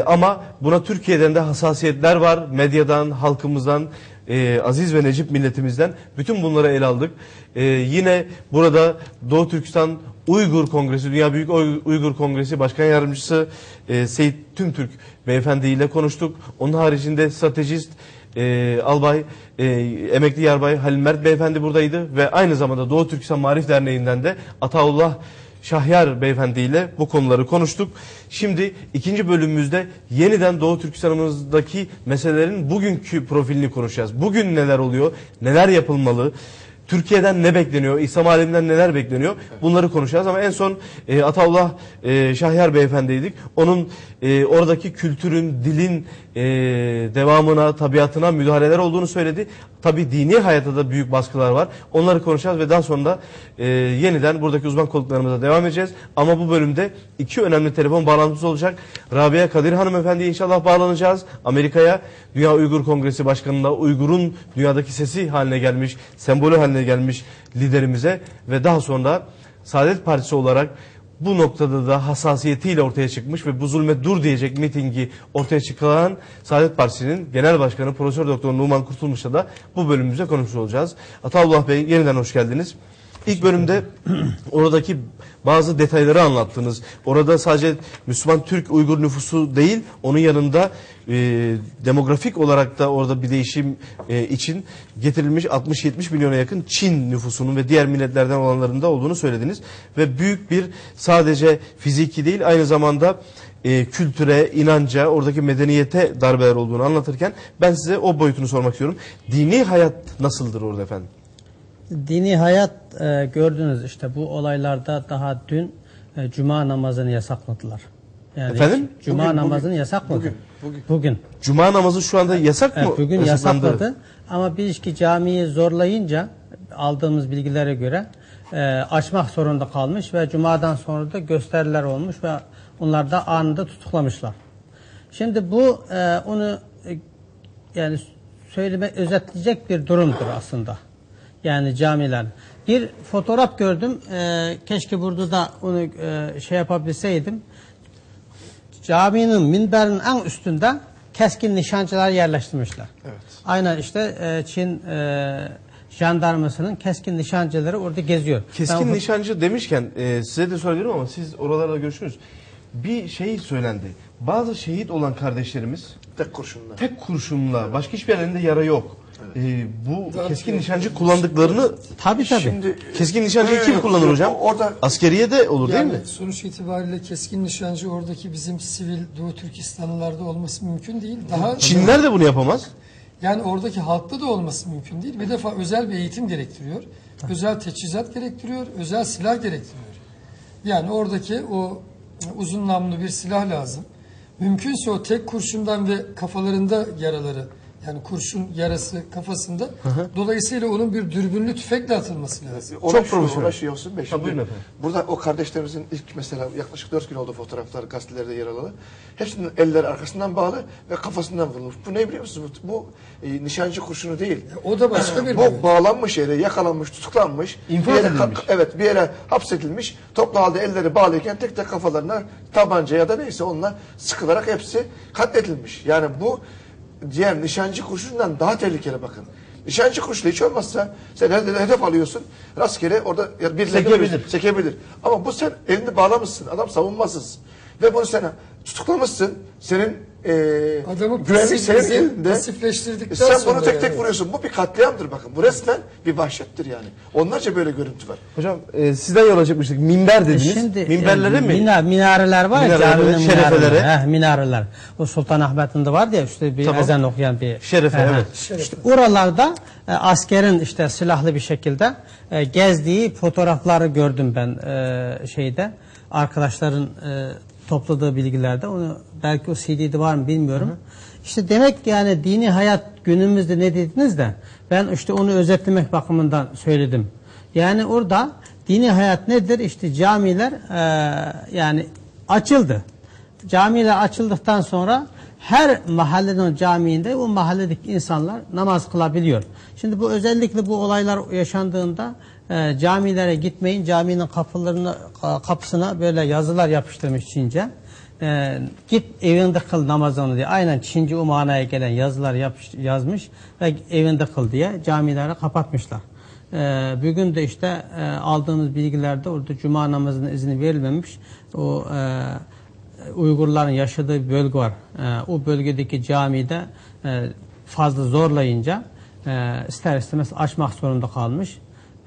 Ama buna Türkiye'den de hassasiyetler var. Medyadan, halkımızdan, aziz ve necip milletimizden bütün bunları ele aldık. Yine burada Doğu Türkistan Uygur Kongresi, Dünya Büyük Uygur Kongresi Başkan Yardımcısı Seyit Tümtürk Beyefendi ile konuştuk. Onun haricinde stratejist albay, emekli yarbay Halil Mert Beyefendi buradaydı ve aynı zamanda Doğu Türkistan Marif Derneği'nden de Ataullah Şahyar Beyefendi ile bu konuları konuştuk. Şimdi ikinci bölümümüzde yeniden Doğu Türkistan'ımızdaki meselelerin bugünkü profilini konuşacağız. Bugün neler oluyor, neler yapılmalı, Türkiye'den ne bekleniyor, İslam aleminden neler bekleniyor, bunları konuşacağız. Ama en son Ataullah Şahyar Beyefendiydik. Onun oradaki kültürün, dilin devamına, tabiatına müdahaleler olduğunu söyledi. Tabi dini hayata da büyük baskılar var. Onları konuşacağız ve daha sonra yeniden buradaki uzman konuklarımıza devam edeceğiz. Ama bu bölümde iki önemli telefon bağlantımız olacak. Rabia Kadir Hanımefendi'ye inşallah bağlanacağız. Amerika'ya, Dünya Uygur Kongresi Başkanı'na, Uygur'un dünyadaki sesi haline gelmiş, sembolü haline gelmiş liderimize ve daha sonra Saadet Partisi olarak bu noktada da hassasiyetiyle ortaya çıkmış ve bu zulme dur diyecek mitingi ortaya çıkaran Saadet Partisi'nin Genel Başkanı Profesör Doktor Numan Kurtulmuş'la da bu bölümümüzde konuşmuş olacağız. Ataullah Bey, yeniden hoş geldiniz. İlk bölümde oradaki bazı detayları anlattınız. Orada sadece Müslüman Türk Uygur nüfusu değil, onun yanında demografik olarak da orada bir değişim için getirilmiş 60-70 milyona yakın Çin nüfusunun ve diğer milletlerden olanların da olduğunu söylediniz. Ve büyük bir sadece fiziki değil, aynı zamanda kültüre, inanca, oradaki medeniyete darbeler olduğunu anlatırken ben size o boyutunu sormak istiyorum. Dini hayat nasıldır orada efendim? Dini hayat gördünüz işte bu olaylarda daha dün cuma namazını yasakladılar. Yani Efendim? Cuma namazını yasakladı. Bugün. Cuma namazı şu anda yasak mı? Bugün Yasaklandı. yasakladı ama biz ki camiyi zorlayınca aldığımız bilgilere göre açmak zorunda kalmış ve cumadan sonra da gösteriler olmuş ve onlar da anında tutuklamışlar. Şimdi bu onu yani özetleyecek bir durumdur aslında. Yani camiler. Bir fotoğraf gördüm. Keşke burada da onu şey yapabilseydim. Caminin minberinin en üstünde keskin nişancılar yerleştirmişler. Evet. Aynen işte Çin jandarmasının keskin nişancıları orada geziyor. Keskin nişancı demişken size de söylerim ama siz oralarda görüşünüz. Bir şey söylendi. Bazı şehit olan kardeşlerimiz tek kurşunla başka hiçbir yerlerinde yara yok. Bu keskin nişancı kullandıklarını Tabii. Şimdi keskin nişancıyı kim kullanır hocam? Orada askeriye de olur Yani değil mi? sonuç itibariyle keskin nişancı oradaki bizim sivil Doğu Türkistanlılarda olması mümkün değil. Daha Çinliler de bunu yapamaz. Yani oradaki halkta da olması mümkün değil. Bir defa özel bir eğitim gerektiriyor. Özel teçhizat gerektiriyor. Özel silah gerektiriyor. Yani oradaki o uzun namlulu bir silah lazım. Mümkünse o tek kurşundan ve kafalarında yaraları, yani kurşun yarası kafasında. Dolayısıyla onun bir dürbünlü tüfekle atılması lazım. Çok profesyonel. Uğraşıyor olsun be. Buyurun efendim. Burada o kardeşlerimizin ilk mesela yaklaşık 4 gün oldu fotoğraflar gazetelerde yer alalı. Hepsinin elleri arkasından bağlı ve kafasından vurulmuş. Bu ne biliyor musunuz? Bu nişancı kurşunu değil. O da başka bir Bu bağlanmış yere, yakalanmış, tutuklanmış. İnfaz bir yere edilmiş. Evet, bir yere hapsedilmiş. Toplu halde elleri bağlıyken tek tek kafalarına tabanca ya da neyse onunla sıkılarak hepsi katledilmiş. Yani bu diğer nişancı kurşundan daha tehlikeli bakın. Nişancı kurşunu hiç olmazsa sen hedef alıyorsun. Rastgele orada birileri sekebilir. Ama bu sen elini bağlamışsın. Adam savunmasız. Ve bunu sen tutuklamışsın. Senin adamı güvenlik senin elinde. pasifleştirdikten Sen sonra bunu tek tek yani. vuruyorsun. Bu bir katliamdır bakın. Bu resmen bir vahşettir yani. Onlarca böyle görüntü var. Hocam sizden yola çıkmıştık. Minber dediniz. Minberlere mi? Minareler var ya, Minareler, caminin şerefeleri. minareleri. Minareler. O Sultanahmet'in de vardı ya işte bir Tamam. ezan okuyan bir Şerefe, evet. İşte oralarda askerin işte silahlı bir şekilde gezdiği fotoğrafları gördüm ben şeyde. Arkadaşların topladığı bilgilerde. Onu belki o CD'de var mı bilmiyorum. İşte demek yani dini hayat günümüzde ne dediniz de ben işte onu özetlemek bakımından söyledim. Yani orada dini hayat nedir? İşte camiler yani açıldı. Camiler açıldıktan sonra her mahallenin camiinde o mahalledeki insanlar namaz kılabiliyor. Şimdi bu özellikle bu olaylar yaşandığında camilere gitmeyin, caminin kapısına böyle yazılar yapıştırmış Çince. Git evinde kıl namazını diye. Aynen Çince o manaya gelen yazılar yazmış ve evinde kıl diye camileri kapatmışlar. Bugün de işte aldığımız bilgilerde orada cuma namazının izni verilmemiş. O Uygurların yaşadığı bir bölge var. O bölgedeki camide fazla zorlayınca ister istemez açmak zorunda kalmış.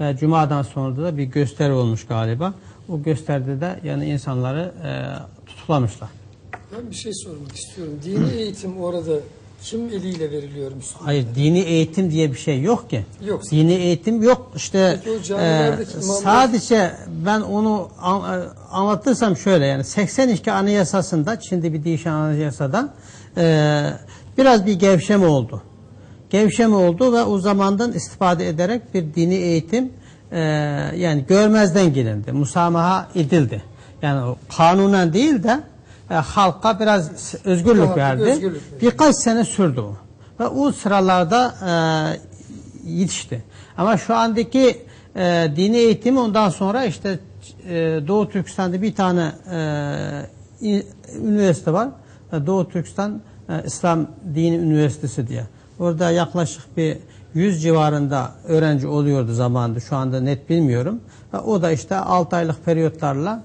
Ve cumadan sonra da bir gösteri olmuş galiba. O gösteride de yani insanları tutuklamışlar. Ben bir şey sormak istiyorum. Dini eğitim orada kim eliyle veriliyor Müslüman? Hayır, dini eğitim diye bir şey yok ki. Yok. Dini eğitim yok. İşte Peki o camilerdeki imamlar- sadece ben onu anlatırsam şöyle yani 82 Anayasası'nda, şimdi bir değişen anayasadan biraz bir gevşeme oldu. Gevşeme oldu ve o zamandan istifade ederek bir dini eğitim yani görmezden gelindi. Musamaha edildi. Yani o kanunen değil de halka biraz özgürlük verdi. Birkaç sene sürdü o. Ve o sıralarda yetişti. Ama şu andaki dini eğitimi ondan sonra işte Doğu Türkistan'da bir tane üniversite var. Doğu Türkistan İslam Dini Üniversitesi diye. Orada yaklaşık bir 100 civarında öğrenci oluyordu zamanında. Şu anda net bilmiyorum. O da işte 6 aylık periyotlarla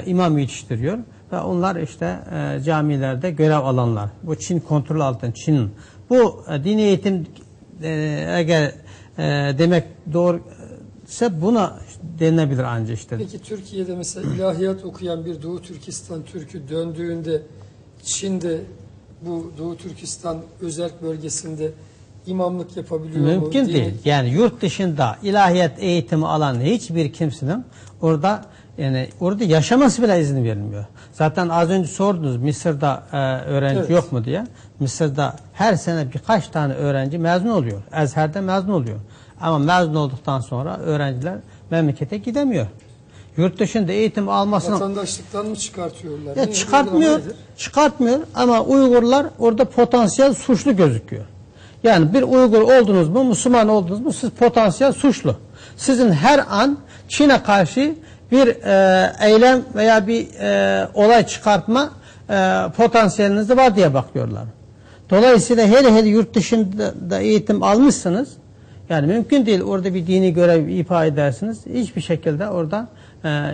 imam yetiştiriyor. Ve onlar işte camilerde görev alanlar. Bu Çin kontrol altında, Çin'in. Bu dini eğitim eğer demek doğru ise buna denilebilir ancak işte. Peki Türkiye'de mesela ilahiyat okuyan bir Doğu Türkistan Türk'ü döndüğünde Çin'de bu Doğu Türkistan özerk bölgesinde imamlık yapabiliyor mu? Mümkün değil. Yani yurt dışında ilahiyat eğitimi alan hiçbir kimsenin orada yaşaması bile izin verilmiyor. Zaten az önce sordunuz Mısır'da öğrenci Evet. yok mu diye. Mısır'da her sene birkaç tane öğrenci mezun oluyor. Ezher'de mezun oluyor. Ama mezun olduktan sonra öğrenciler memlekete gidemiyor. Yurt dışında eğitim almasına Vatandaşlıktan mı çıkartıyorlar? ya Ne çıkartmıyor, uygulama nedir? çıkartmıyor ama Uygurlar orada potansiyel suçlu gözüküyor. Yani bir Uygur oldunuz mu, Müslüman oldunuz mu siz potansiyel suçlu. Sizin her an Çin'e karşı bir eylem veya bir olay çıkartma potansiyeliniz de var diye bakıyorlar. Dolayısıyla hele yurt dışında eğitim almışsınız. Yani mümkün değil orada bir dini görev ifa edersiniz. Hiçbir şekilde orada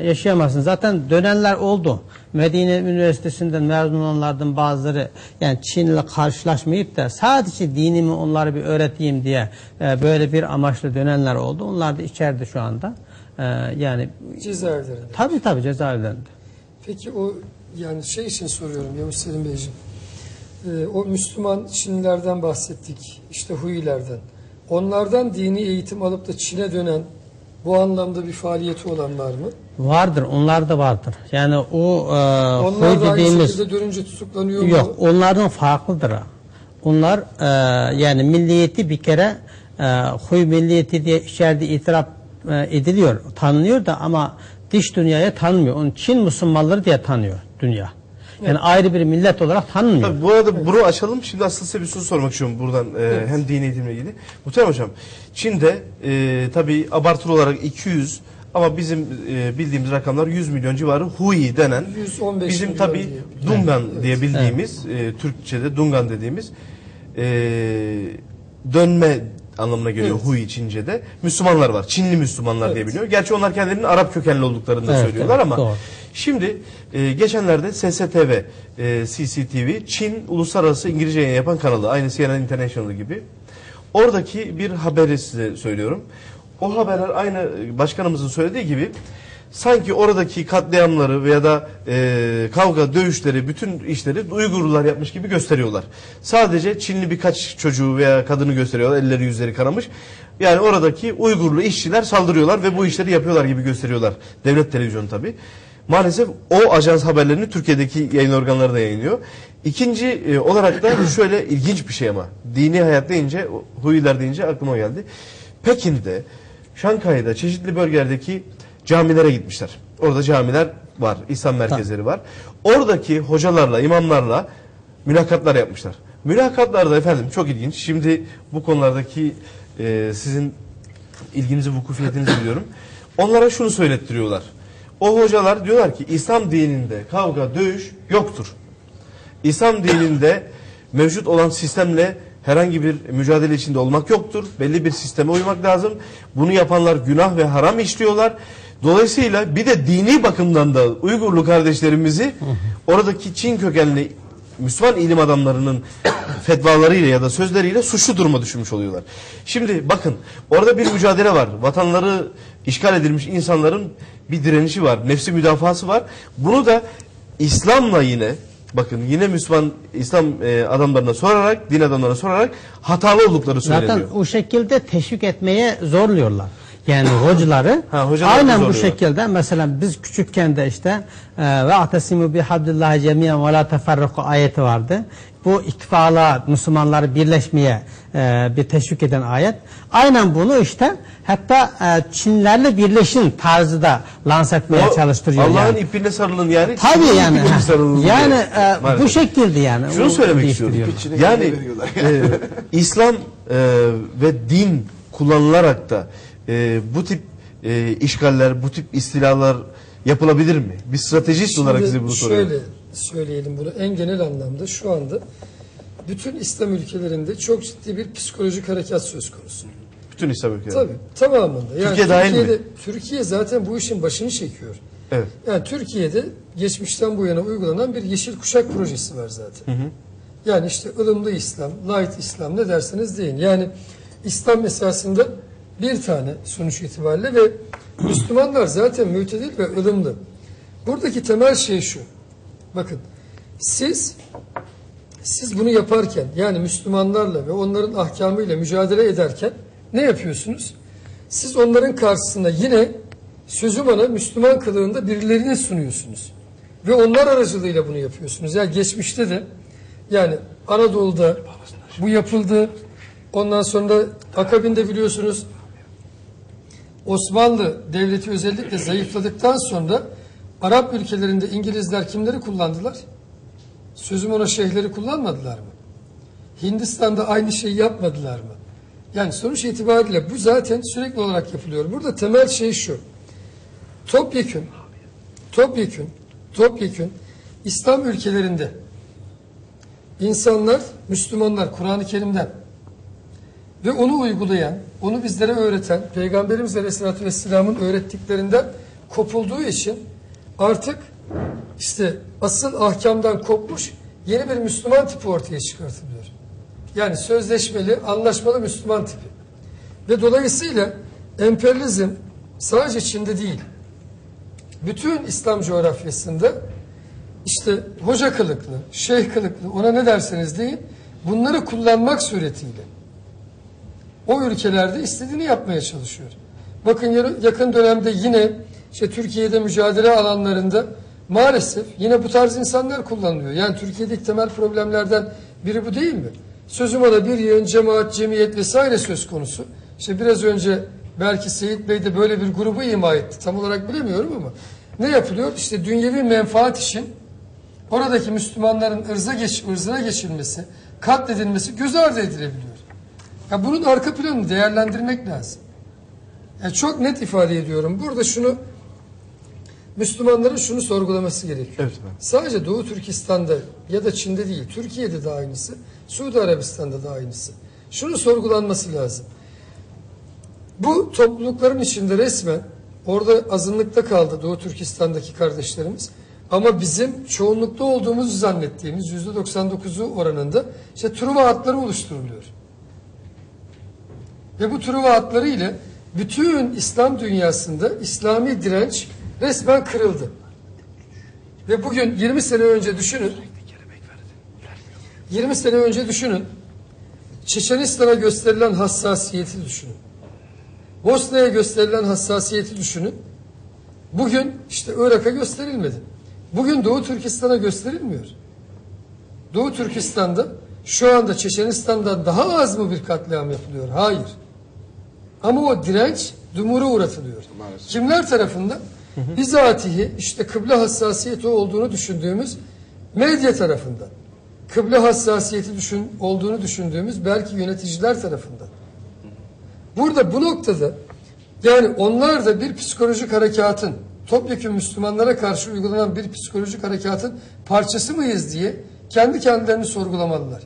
yaşayamazsınız. Zaten dönenler oldu. Medine Üniversitesi'nden mezun olanlardan bazıları yani Çin'le karşılaşmayıp da sadece dinimi onlara bir öğreteyim diye böyle bir amaçla dönenler oldu. Onlar da içeride şu anda. Yani Cezaevlerinde. tabii cezaevlerinde. Peki o yani şey için soruyorum Yavuz Selim Beyciğim. O Müslüman Çinlilerden bahsettik. İşte Huyilerden. Onlardan dini eğitim alıp da Çin'e dönen bu anlamda bir faaliyeti olan var mı? Vardır. Onlar da vardır. Yani o Onlar da aynı dediğimiz şekilde dönünce tutuklanıyor mu? yok. Onlardan farklıdır. Onlar yani milliyeti bir kere Huy milliyeti diye içeride itiraf ediliyor, tanınıyor da ama dış dünyaya tanımıyor. Onun Çin Müslümanları diye tanıyor dünya. Yani ayrı bir millet olarak tanınmıyor. Tabii bu arada bunu açalım. Şimdi aslında size bir soru sormak istiyorum buradan hem dini eğitimle ilgili. Muhterem hocam, Çin'de tabii abartılı olarak 200 ama bizim bildiğimiz rakamlar 100 milyon civarı Hui denen 115 bizim milyon tabii diye. Dungan diye bildiğimiz Türkçe'de Dungan dediğimiz dönme anlamına geliyor Hui Çince'de. Müslümanlar var. Çinli Müslümanlar diye biliyor. Gerçi onlar kendilerinin Arap kökenli olduklarını da söylüyorlar ama doğru. şimdi geçenlerde SSTV, CCTV, Çin Uluslararası İngilizce yayın yapan kanalı, aynı CNN International gibi. Oradaki bir haberi size söylüyorum. O haberler aynı başkanımızın söylediği gibi sanki oradaki katliamları veya da kavga, dövüşleri, bütün işleri Uygurlular yapmış gibi gösteriyorlar. Sadece Çinli birkaç çocuğu veya kadını gösteriyorlar, elleri yüzleri kanamış. Yani oradaki Uygurlu işçiler saldırıyorlar ve bu işleri yapıyorlar gibi gösteriyorlar. Devlet televizyonu tabii. Maalesef o ajans haberlerini Türkiye'deki yayın organları da yayınlıyor. İkinci olarak da şöyle ilginç bir şey ama dini hayat deyince, Huyiler deyince aklıma geldi. Pekin'de, Şanghay'da, çeşitli bölgelerdeki camilere gitmişler. Orada camiler var, İslam merkezleri var. Oradaki hocalarla, imamlarla mülakatlar yapmışlar. Mülakatlarda efendim çok ilginç. Şimdi bu konulardaki sizin ilginizi, vukufiyetinizi biliyorum. Onlara şunu söylettiriyorlar. O hocalar diyorlar ki İslam dininde kavga, dövüş yoktur. İslam dininde mevcut olan sistemle herhangi bir mücadele içinde olmak yoktur. Belli bir sisteme uymak lazım. Bunu yapanlar günah ve haram işliyorlar. Dolayısıyla bir de dini bakımdan da Uygurlu kardeşlerimizi oradaki Çin kökenli Müslüman ilim adamlarının fetvalarıyla ya da sözleriyle suçlu duruma düşürmüş oluyorlar. Şimdi bakın orada bir mücadele var. Vatanları işgal edilmiş insanların bir direnişi var. Nefsi müdafası var. Bunu da İslam'la yine bakın yine Müslüman İslam adamlarına sorarak, din adamlarına sorarak hatalı oldukları söyleniyor. Zaten o şekilde teşvik etmeye zorluyorlar. Yani hocaları hocaları aynen bu zorluyorlar. şekilde mesela biz küçükken de işte ve atasimu bihablillahi cemiyen ve la teferruku ayeti vardı. Bu ittifala Müslümanları birleşmeye bir teşvik eden ayet. Aynen bunu işte hatta Çinlerle birleşin tarzı da lanse etmeye çalıştırıyor. Allah'ın yani. ipine sarılın yani. Tabii Çin'in yani. ipine sarılın Yani diye. bu Maalesef. şekilde yani. Şunu o söylemek istiyorum. değiştiriyor. Yani İslam ve din kullanılarak da bu tip işgaller, bu tip istilalar yapılabilir mi? Bir stratejist olarak size bunu soruyorum. Şöyle söyleyelim bunu en genel anlamda şu anda bütün İslam ülkelerinde çok ciddi bir psikolojik harekat söz konusu. Bütün İslam ülkeleri. Tabii tamamında. Yani Türkiye dahil mi? Türkiye zaten bu işin başını çekiyor. Evet. Yani Türkiye'de geçmişten bu yana uygulanan bir yeşil kuşak projesi var zaten. Yani işte ılımlı İslam, light İslam ne derseniz deyin. Yani İslam esasında bir tane sonuç itibariyle ve Müslümanlar zaten mütedil ve ılımlı. Buradaki temel şey şu. Bakın siz bunu yaparken yani Müslümanlarla ve onların ahkamıyla mücadele ederken ne yapıyorsunuz? Siz onların karşısında yine sözüm ona Müslüman kılığında birilerini sunuyorsunuz. Ve onlar aracılığıyla bunu yapıyorsunuz. Yani geçmişte de yani Anadolu'da bu yapıldı. Ondan sonra akabinde biliyorsunuz Osmanlı Devleti özellikle zayıfladıktan sonra Arap ülkelerinde İngilizler kimleri kullandılar? Sözüm ona şeyhleri kullanmadılar mı? Hindistan'da aynı şeyi yapmadılar mı? Yani sonuç itibariyle bu zaten sürekli olarak yapılıyor. Burada temel şey şu. Topyekün İslam ülkelerinde insanlar, Müslümanlar Kur'an-ı Kerim'den ve onu uygulayan, onu bizlere öğreten Peygamberimiz Aleyhisselatü Vesselam'ın öğrettiklerinden kopulduğu için artık işte asıl ahkamdan kopmuş yeni bir Müslüman tipi ortaya çıkartılıyor. Yani sözleşmeli, anlaşmalı Müslüman tipi. Ve dolayısıyla emperyalizm sadece Çin'de değil, bütün İslam coğrafyasında işte hoca kılıklı, şeyh kılıklı, ona ne derseniz deyin, bunları kullanmak suretiyle o ülkelerde istediğini yapmaya çalışıyor. Bakın yakın dönemde yine işte Türkiye'de mücadele alanlarında maalesef yine bu tarz insanlar kullanılıyor. Yani Türkiye'deki temel problemlerden biri bu değil mi? Sözüm ona bir yığın cemaat, cemiyet vesaire söz konusu. İşte biraz önce belki Seyit Bey de böyle bir grubu ima etti. Tam olarak bilemiyorum ama ne yapılıyor? İşte dünyevi menfaat için oradaki Müslümanların ırzına geçilmesi, katledilmesi göz ardı edilebiliyor. Ya bunun arka planını değerlendirmek lazım. Yani çok net ifade ediyorum. Burada Müslümanların şunu sorgulaması gerekiyor. Evet, sadece Doğu Türkistan'da ya da Çin'de değil, Türkiye'de de aynısı, Suudi Arabistan'da da aynısı. Şunu sorgulanması lazım. Bu toplulukların içinde resmen orada azınlıkta kaldı Doğu Türkistan'daki kardeşlerimiz. Ama bizim çoğunlukta olduğumuzu zannettiğimiz %99'u oranında işte Truva hatları oluşturuluyor. Ve bu Truva hatları ile bütün İslam dünyasında İslami direnç resmen kırıldı. Ve bugün 20 sene önce düşünün. 20 sene önce düşünün. Çeçenistan'a gösterilen hassasiyeti düşünün. Bosna'ya gösterilen hassasiyeti düşünün. Bugün işte Irak'a gösterilmedi. Bugün Doğu Türkistan'a gösterilmiyor. Doğu Türkistan'da şu anda Çeçenistan'dan daha az mı bir katliam yapılıyor? Hayır. Ama o direnç dumura uğratılıyor. Maalesef. Kimler tarafından? Bizatihi işte kıble hassasiyeti olduğunu düşündüğümüz medya tarafından. Kıble hassasiyeti olduğunu düşündüğümüz belki yöneticiler tarafından. Burada bu noktada yani onlar da bir psikolojik harekatın, topyekun Müslümanlara karşı uygulanan bir psikolojik harekatın parçası mıyız diye kendi kendilerini sorgulamalılar.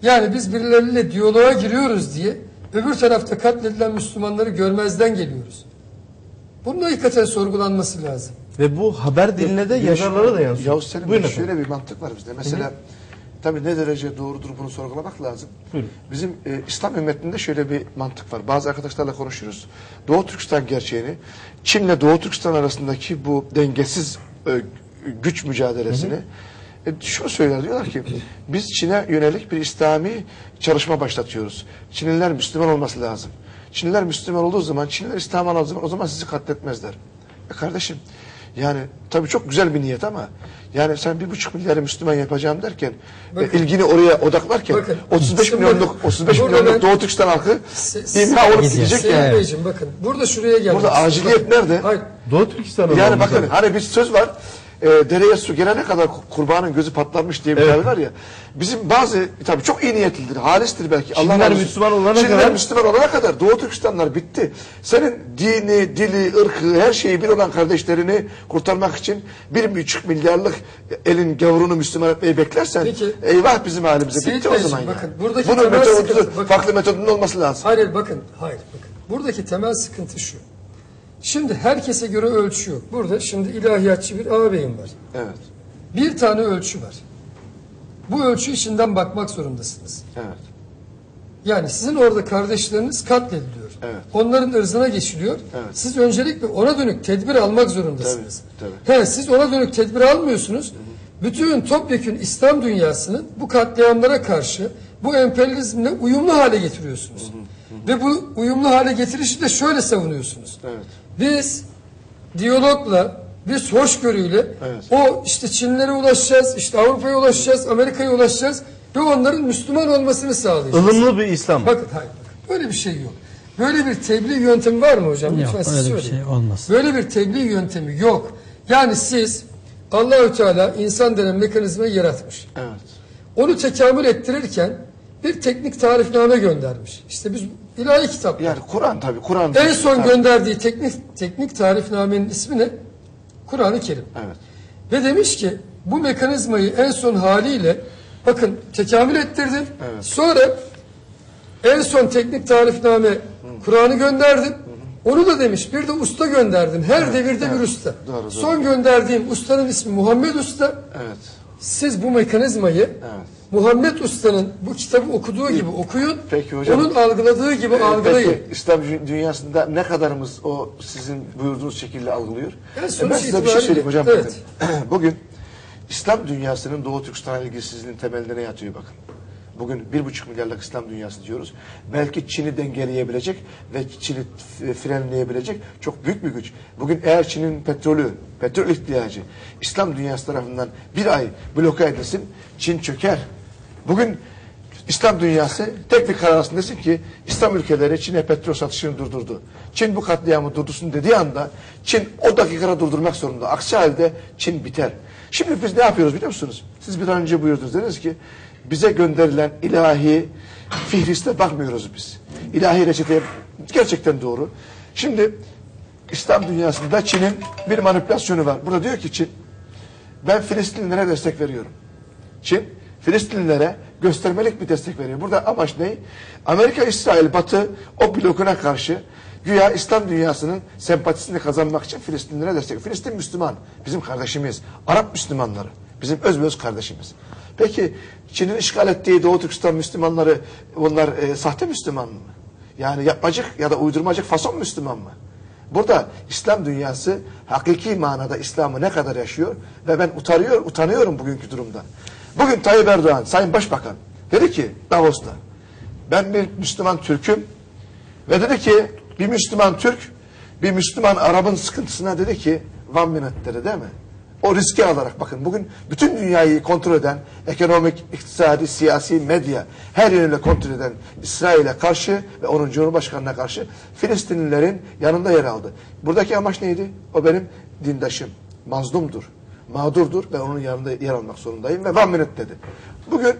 Yani biz birileriyle diyaloğa giriyoruz diye öbür tarafta katledilen Müslümanları görmezden geliyoruz. Bunun hakikaten sorgulanması lazım. Ve bu haber diline de yazarlara da yansıyor. Yavuz Selim Buyurun Bey, şöyle bir mantık var bizde. Mesela tabii ne derece doğrudur bunu sorgulamak lazım. Buyurun. Bizim İslam ümmetinde şöyle bir mantık var. Bazı arkadaşlarla konuşuruz. Doğu Türkistan gerçeğini, Çin'le Doğu Türkistan arasındaki bu dengesiz güç mücadelesini şunu söyler, diyorlar ki biz Çin'e yönelik bir İslami çalışma başlatıyoruz. Çinliler Müslüman olması lazım. Çinliler Müslüman olduğu zaman, Çinliler İslam'ı aldığı zaman o zaman sizi katletmezler. Kardeşim yani tabii çok güzel bir niyet ama yani sen 1,5 milyarı Müslüman yapacağım derken ilgini oraya odaklarken 35 milyonluk Doğu Türkistan halkı imha olup gidecek yani. Bakın burada şuraya gelmek. Burada aciliyet nerede? Hayır. Doğu Türkistan'da yani bakın hani bir söz var. dereye su gelene kadar kurbanın gözü patlamış diye bir tabir var ya. Bizim bazı tabii çok iyi niyetlidir, halistir belki. Çinliler Allah razı olsun. Müslüman olana Çinliler kadar- Müslüman olana kadar Doğu Türkistanlar bitti. Senin dini, dili, ırkı, her şeyi bir olan kardeşlerini kurtarmak için 1,5 milyarlık elin gavurunu Müslüman etmeyi beklersen Peki. eyvah bizim halimize. Seyit Bitti o Beyciğim, zaman bakın, yani. buradaki Bunun temel metodu, sıkıntı, bakın. farklı metodunun olması lazım. Hayır bakın. Buradaki temel sıkıntı şu. Şimdi herkese göre ölçü yok. Burada şimdi ilahiyatçı bir ağabeyim var. Evet. Bir tane ölçü var. Bu ölçü içinden bakmak zorundasınız. Evet. Yani sizin orada kardeşleriniz katlediliyor. Evet. Onların ırzına geçiliyor. Evet. Siz öncelikle ona dönük tedbir almak zorundasınız. Tabii, Siz ona dönük tedbir almıyorsunuz. Bütün topyekün İslam dünyasının bu katliamlara karşı bu emperyalizmle uyumlu hale getiriyorsunuz. Ve bu uyumlu hale getirişi de şöyle savunuyorsunuz. Evet. Biz diyalogla, biz hoşgörüyle Evet. o işte Çinlilere ulaşacağız, işte Avrupa'ya ulaşacağız, Amerika'ya ulaşacağız ve onların Müslüman olmasını sağlayacağız. ılımlı bir İslam. Bakın böyle bir şey yok. Böyle bir tebliğ yöntemi var mı hocam? Yok, Lütfen siz öyle bir söyleyin. şey olmaz. Böyle bir tebliğ yöntemi yok. Yani siz Allahü Teala insan denen mekanizmayı yaratmış. Evet. Onu tekamül ettirirken bir teknik tarifname göndermiş. İşte biz ilahi kitap. Yani Kur'an tabii. Kur'an. En son Tabii. gönderdiği teknik tarifnamenin ismi ne? Kur'an-ı Kerim. Evet. Ve demiş ki bu mekanizmayı en son haliyle bakın tekamül ettirdim. Evet. Sonra en son teknik tarifname Kur'an'ı gönderdim. Onu da demiş bir de usta gönderdim. Her devirde bir usta. Doğru. Son gönderdiğim ustanın ismi Muhammed Usta. Evet. Siz bu mekanizmayı Muhammed Usta'nın bu kitabı okuduğu gibi okuyun. Peki hocam. Onun algıladığı gibi algılayın. Peki İslam dünyasında ne kadarımız o sizin buyurduğunuz şekilde algılıyor? Yani sonuç Ben size bir şey itibariyle- söyleyeyim hocam. Evet. Bakın. Bugün İslam dünyasının Doğu Türkistan'a ilgisizliğinin temelinde ne yatıyor bakın. Bugün 1,5 milyarlık İslam dünyası diyoruz. Belki Çin'i dengeleyebilecek ve Çin'i frenleyebilecek çok büyük bir güç. Bugün eğer Çin'in petrol ihtiyacı İslam dünyası tarafından bir ay bloke edilsin, Çin çöker. Bugün İslam dünyası tek bir karar arasında desin ki İslam ülkeleri Çin'e petrol satışını durdurdu. Çin bu katliamı durdursun dediği anda Çin o dakikada durdurmak zorunda. Aksi halde Çin biter. Şimdi biz ne yapıyoruz biliyor musunuz? Siz bir an önce buyurdunuz. Dediniz ki bize gönderilen ilahi fihriste bakmıyoruz biz. İlahi reçeteye gerçekten doğru. Şimdi İslam dünyasında Çin'in bir manipülasyonu var. Burada diyor ki Çin, ben Filistinlilere destek veriyorum. Çin, Filistinlilere göstermelik bir destek veriyor. Burada amaç ne? Amerika, İsrail, Batı o blokuna karşı güya İslam dünyasının sempatisini kazanmak için Filistinlilere destek. Filistin Müslüman, bizim kardeşimiz. Arap Müslümanları, bizim özbeöz kardeşimiz. Peki Çin'in işgal ettiği Doğu Türkistan Müslümanları bunlar sahte Müslüman mı? Yani yapmacık ya da uydurmacık fason Müslüman mı? Burada İslam dünyası hakiki manada İslam'ı ne kadar yaşıyor ve ben utanıyorum bugünkü durumdan. Bugün Tayyip Erdoğan, Sayın Başbakan dedi ki Davos'ta ben bir Müslüman Türk'üm ve dedi ki bir Müslüman Türk bir Müslüman Arap'ın sıkıntısına dedi ki one minute dedi değil mi? O riski alarak bakın bugün bütün dünyayı kontrol eden ekonomik, iktisadi, siyasi, medya her yönüyle kontrol eden İsrail'e karşı ve onun Cumhurbaşkanı'na karşı Filistinlilerin yanında yer aldı. Buradaki amaç neydi? O benim dindaşım, mazlumdur, mağdurdur ve onun yanında yer almak zorundayım ve one minute dedi. Bugün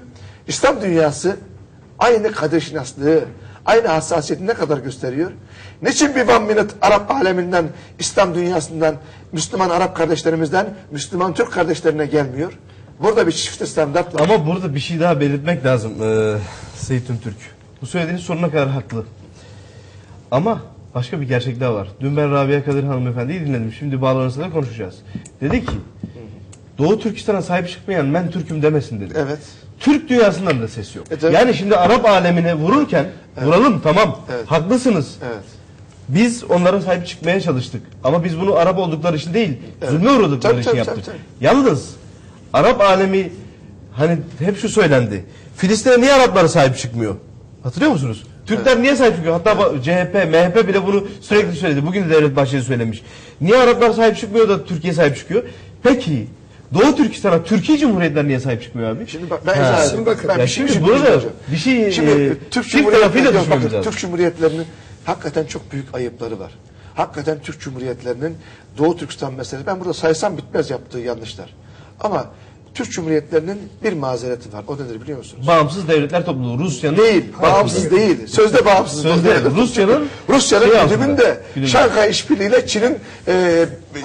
İslam dünyası aynı kaderşinaslığı, aynı hassasiyeti ne kadar gösteriyor? Niçin bir one minute Arap aleminden, İslam dünyasından, Müslüman Arap kardeşlerimizden, Müslüman Türk kardeşlerine gelmiyor? Burada bir çifte standart var. Ama burada bir şey daha belirtmek lazım Seyit Türk. Bu söylediğiniz sonuna kadar haklı. Ama başka bir gerçek daha var. Dün ben Rabia Kadir hanımefendiyi dinledim. Şimdi bağlanırsa da konuşacağız. Dedi ki Doğu Türkistan'a sahip çıkmayan ben Türk'üm demesin dedi. Evet. Türk dünyasından da ses yok. Tabii. Yani şimdi Arap alemine vururken vuralım tamam. Evet. Haklısınız. Evet. Biz onlara sahip çıkmaya çalıştık. Ama biz bunu Arap oldukları için değil, zulme uğradıkları Tabii, için tabii, yaptık. tabii. Yalnız Arap alemi hani hep şu söylendi. Filistin'e niye Araplara sahip çıkmıyor? Hatırlıyor musunuz? Türkler niye sahip çıkıyor? Hatta CHP, MHP bile bunu sürekli söyledi. Bugün de Devlet Bahçeli söylemiş. Niye Araplar sahip çıkmıyor da Türkiye sahip çıkıyor? Peki Doğu Türkistan'a Türkiye Cumhuriyetler niye sahip çıkmıyor abi? Şimdi bak, ben izah edeyim. Şimdi bakın. Ben Ya bir şey şimdi söyleyeyim burada hocam. bir şey Şimdi Türk çift tarafıyla Cumhuriyetleri, düşünmemiz bakın, lazım. Türk Cumhuriyetlerinin hakikaten çok büyük ayıpları var. hakikaten Türk Cumhuriyetlerinin Doğu Türkistan meselesi, ben burada saysam bitmez yaptığı yanlışlar. Ama Türk Cumhuriyetlerinin bir mazereti var. O nedir biliyor musunuz? Bağımsız devletler topluluğu Rusya'nın Değil, bağımsız değil. Sözde bağımsız. Sözde Rusya'nın güdümünde Şanghay İşbirliği'yle Çin'in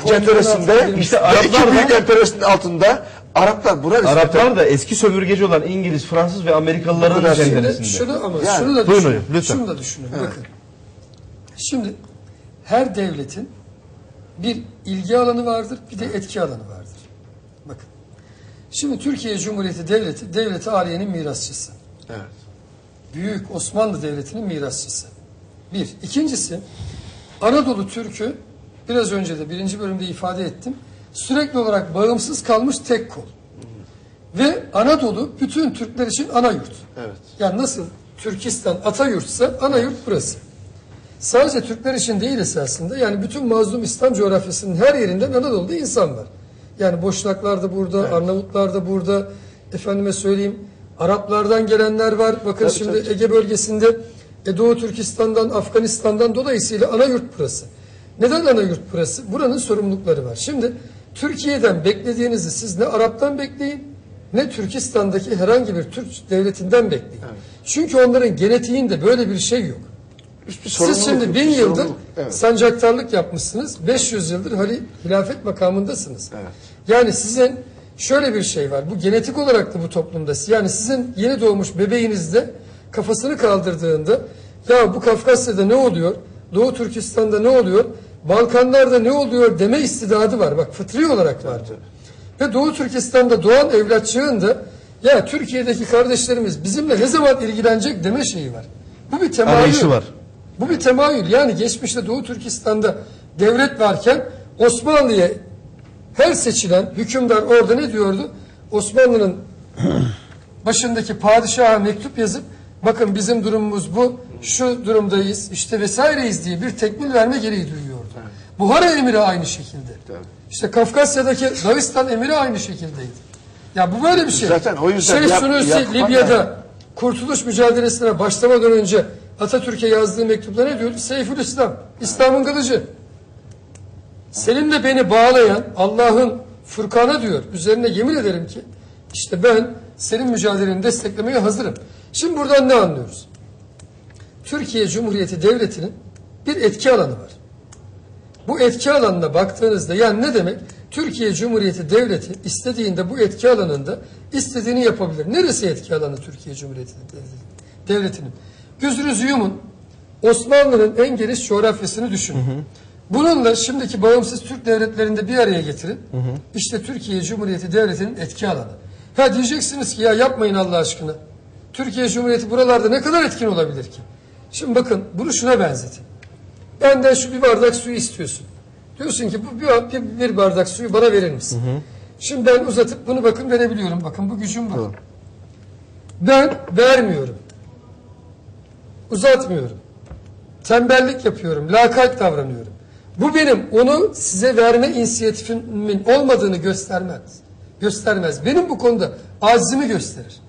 cenderesinde işte iki büyük emperyasının altında Araplar buna Araplar da eski sömürgeci olan İngiliz, Fransız ve Amerikalıların cenderesinde. Şunu ama Yani, şunu da buyurun düşünün. hocam, lütfen. Şunu da düşünün. Bakın. Şimdi her devletin bir ilgi alanı vardır, bir de etki alanı vardır. Bakın. Şimdi Türkiye Cumhuriyeti Devleti Aliye'nin mirasçısı. Evet. Büyük Osmanlı Devleti'nin mirasçısı. Bir. İkincisi, Anadolu Türk'ü biraz önce de birinci bölümde ifade ettim. Sürekli olarak bağımsız kalmış tek kol. Ve Anadolu bütün Türkler için ana yurt. Evet. Yani nasıl Türkistan ata yurtsa ana yurt burası. Sadece Türkler için değil esasında. Yani bütün mazlum İslam coğrafyasının her yerinden Anadolu'da insan var. Yani Boşnaklar da burada, evet. Arnavutlar da burada. Efendime söyleyeyim, Araplardan gelenler var. Bakın tabii, şimdi tabii. Ege bölgesinde Doğu Türkistan'dan, Afganistan'dan, dolayısıyla ana yurt burası. Neden ana yurt burası? Buranın sorumlulukları var. Şimdi Türkiye'den beklediğinizi siz ne Arap'tan bekleyin, ne Türkistan'daki herhangi bir Türk devletinden bekleyin. Evet. Çünkü onların genetiğinde böyle bir şey yok. Siz şimdi 1000 yıldır sancaktarlık yapmışsınız, 500 yıldır hilafet makamındasınız. Evet. Yani sizin şöyle bir şey var, bu genetik olarak da bu toplumda, yani sizin yeni doğmuş bebeğinizde kafasını kaldırdığında, ya bu Kafkasya'da ne oluyor, Doğu Türkistan'da ne oluyor, Balkanlarda ne oluyor deme istidadı var. Bak fıtri olarak var. Ve Doğu Türkistan'da doğan evlatçığın da ya Türkiye'deki kardeşlerimiz bizimle ne zaman ilgilenecek deme şeyi var. Bu bir temayül. var. Bu bir temayül. Yani geçmişte Doğu Türkistan'da devlet varken Osmanlı'ya her seçilen hükümdar orada ne diyordu? Osmanlı'nın başındaki padişaha mektup yazıp bakın bizim durumumuz bu, şu durumdayız, işte vesaireyiz diye bir tekmil verme gereği duyuyordu. Evet. Buhara emiri aynı şekilde. Evet. İşte Kafkasya'daki Davistan emiri aynı şekildeydi. Ya bu böyle bir şey. Zaten o yüzden Sunusi Libya'da kurtuluş mücadelesine başlamadan önce Atatürk'e yazdığı mektupta ne diyordu? Seyfülislam, İslam'ın kılıcı. Seninle beni bağlayan Allah'ın Furkan'a diyor. Üzerine yemin ederim ki işte ben senin mücadeleni desteklemeye hazırım. Şimdi buradan ne anlıyoruz? Türkiye Cumhuriyeti Devleti'nin bir etki alanı var. Bu etki alanına baktığınızda yani ne demek? Türkiye Cumhuriyeti Devleti istediğinde bu etki alanında istediğini yapabilir. Neresi etki alanı Türkiye Cumhuriyeti Devleti'nin? Gözünüzü yumun. Osmanlı'nın en geniş coğrafyasını düşünün. Bununla şimdiki bağımsız Türk devletlerinde bir araya getirin. İşte Türkiye Cumhuriyeti Devleti'nin etki alanı. Ha diyeceksiniz ki ya yapmayın Allah aşkına. Türkiye Cumhuriyeti buralarda ne kadar etkin olabilir ki? Şimdi bakın bunu şuna benzetin. Benden şu bir bardak suyu istiyorsun. Diyorsun ki bu bir bardak suyu bana verir misin? Şimdi ben uzatıp bunu bakın verebiliyorum. Bakın bu gücüm var. Ben vermiyorum. Uzatmıyorum. Tembellik yapıyorum. Lakayt davranıyorum. Bu benim onu size verme inisiyatifimin olmadığını göstermez. Benim bu konuda acizimi gösterir.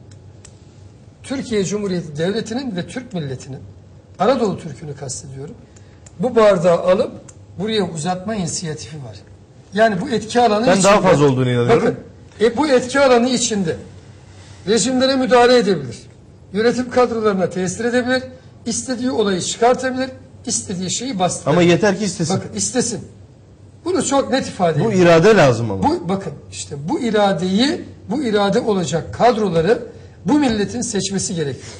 Türkiye Cumhuriyeti Devleti'nin ve Türk milletinin, Anadolu Türk'ünü kastediyorum, bu bardağı alıp buraya uzatma inisiyatifi var. Yani bu etki alanı ben içinde, daha fazla olduğunu inanıyorum. Bakın, bu etki alanı içinde rejimlere müdahale edebilir. Yönetim kadrolarına tesir edebilir. İstediği olayı çıkartabilir. İstediği şeyi bastırabilir. Ama yeter ki istesin. Bakın istesin. Bunu çok net ifade Bu ediyor. irade lazım ama. Bakın işte bu irade olacak kadroları bu milletin seçmesi gerekiyor.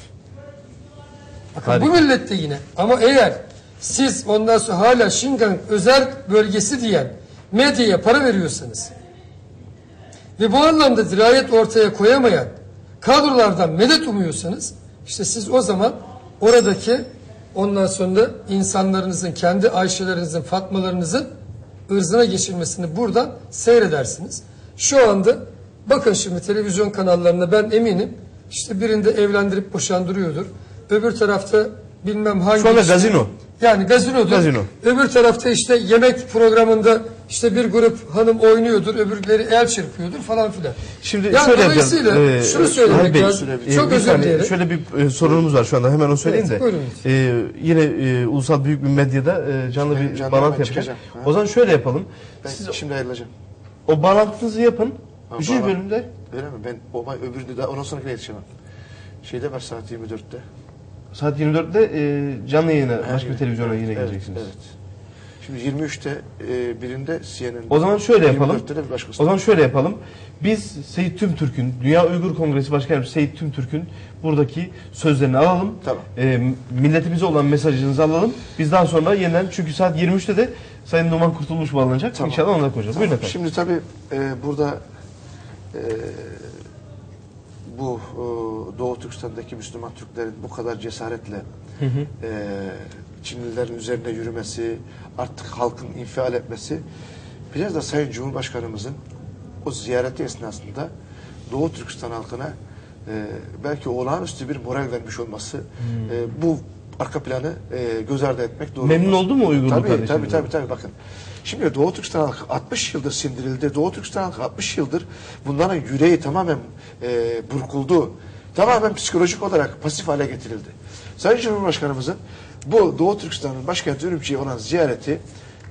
Bakın Harika. bu millet de yine ama eğer siz ondan sonra hala Şingan özel bölgesi diyen medyaya para veriyorsanız ve bu anlamda dirayet ortaya koyamayan kadrolardan medet umuyorsanız işte siz o zaman oradaki ondan sonra insanlarınızın, kendi Ayşelerinizin, Fatmalarınızın ırzına geçirmesini buradan seyredersiniz. Şu anda bakın şimdi televizyon kanallarında ben eminim işte birinde evlendirip boşandırıyordur. Öbür tarafta bilmem hangi... Şu anda gazino. Yani gazinodur. Gazino. Öbür tarafta işte yemek programında işte bir grup hanım oynuyordur, öbürleri el çırpıyordur falan filan. Şimdi Yani şöyle dolayısıyla yapacağım. şunu söylemek Halil Bey, lazım. Çok bir özür saniye, dilerim. şöyle bir sorunumuz var şu anda. Hemen onu söyleyeyim Evet, de. buyurun. Yine ulusal büyük bir medyada canlı bir Canlı bağlantı hemen yapacağım. çıkacağım. Ha. O zaman şöyle yapalım. Ben Siz şimdi ayrılacağım. o bağlantınızı yapın. Üçüncü bağlan- bölümde Öyle mi? Ben öbüründe de ondan sonrakine yetişemem. Şeyde var saat 24'te. saat 24'te canlı yayına, başka bir Evet, televizyona yine evet, geleceksiniz. Evet. Şimdi 23'te birinde CNN. O zaman şöyle yapalım. 24'te de bir başkası. O zaman şöyle yapalım. Biz Seyit Tümtürk'ün, Dünya Uygur Kongresi Başkanı Seyit Tümtürk'ün buradaki sözlerini alalım. Tamam. Milletimize olan mesajınızı alalım. Biz daha sonra yeniden, çünkü saat 23'te de Sayın Numan Kurtulmuş bağlanacak. Tamam. İnşallah onunla konuşacağız. Tamam. Buyurun efendim. Şimdi tabii burada bu Doğu Türkistan'daki Müslüman Türklerin bu kadar cesaretle Çinlilerin üzerine yürümesi, artık halkın infial etmesi, biraz da Sayın Cumhurbaşkanımızın o ziyareti esnasında Doğu Türkistan halkına belki olağanüstü bir moral vermiş olması, bu arka planı göz ardı etmek doğru. Memnun oldu mu Uygurlu kardeşimiz? Tabii bakın. Şimdi Doğu Türkistan halkı 60 yıldır sindirildi. Doğu Türkistan halkı 60 yıldır bunların yüreği tamamen burkuldu. Tamamen psikolojik olarak pasif hale getirildi. Sayın Cumhurbaşkanımızın bu Doğu Türkistan'ın başkenti Ürümçi'ye olan ziyareti,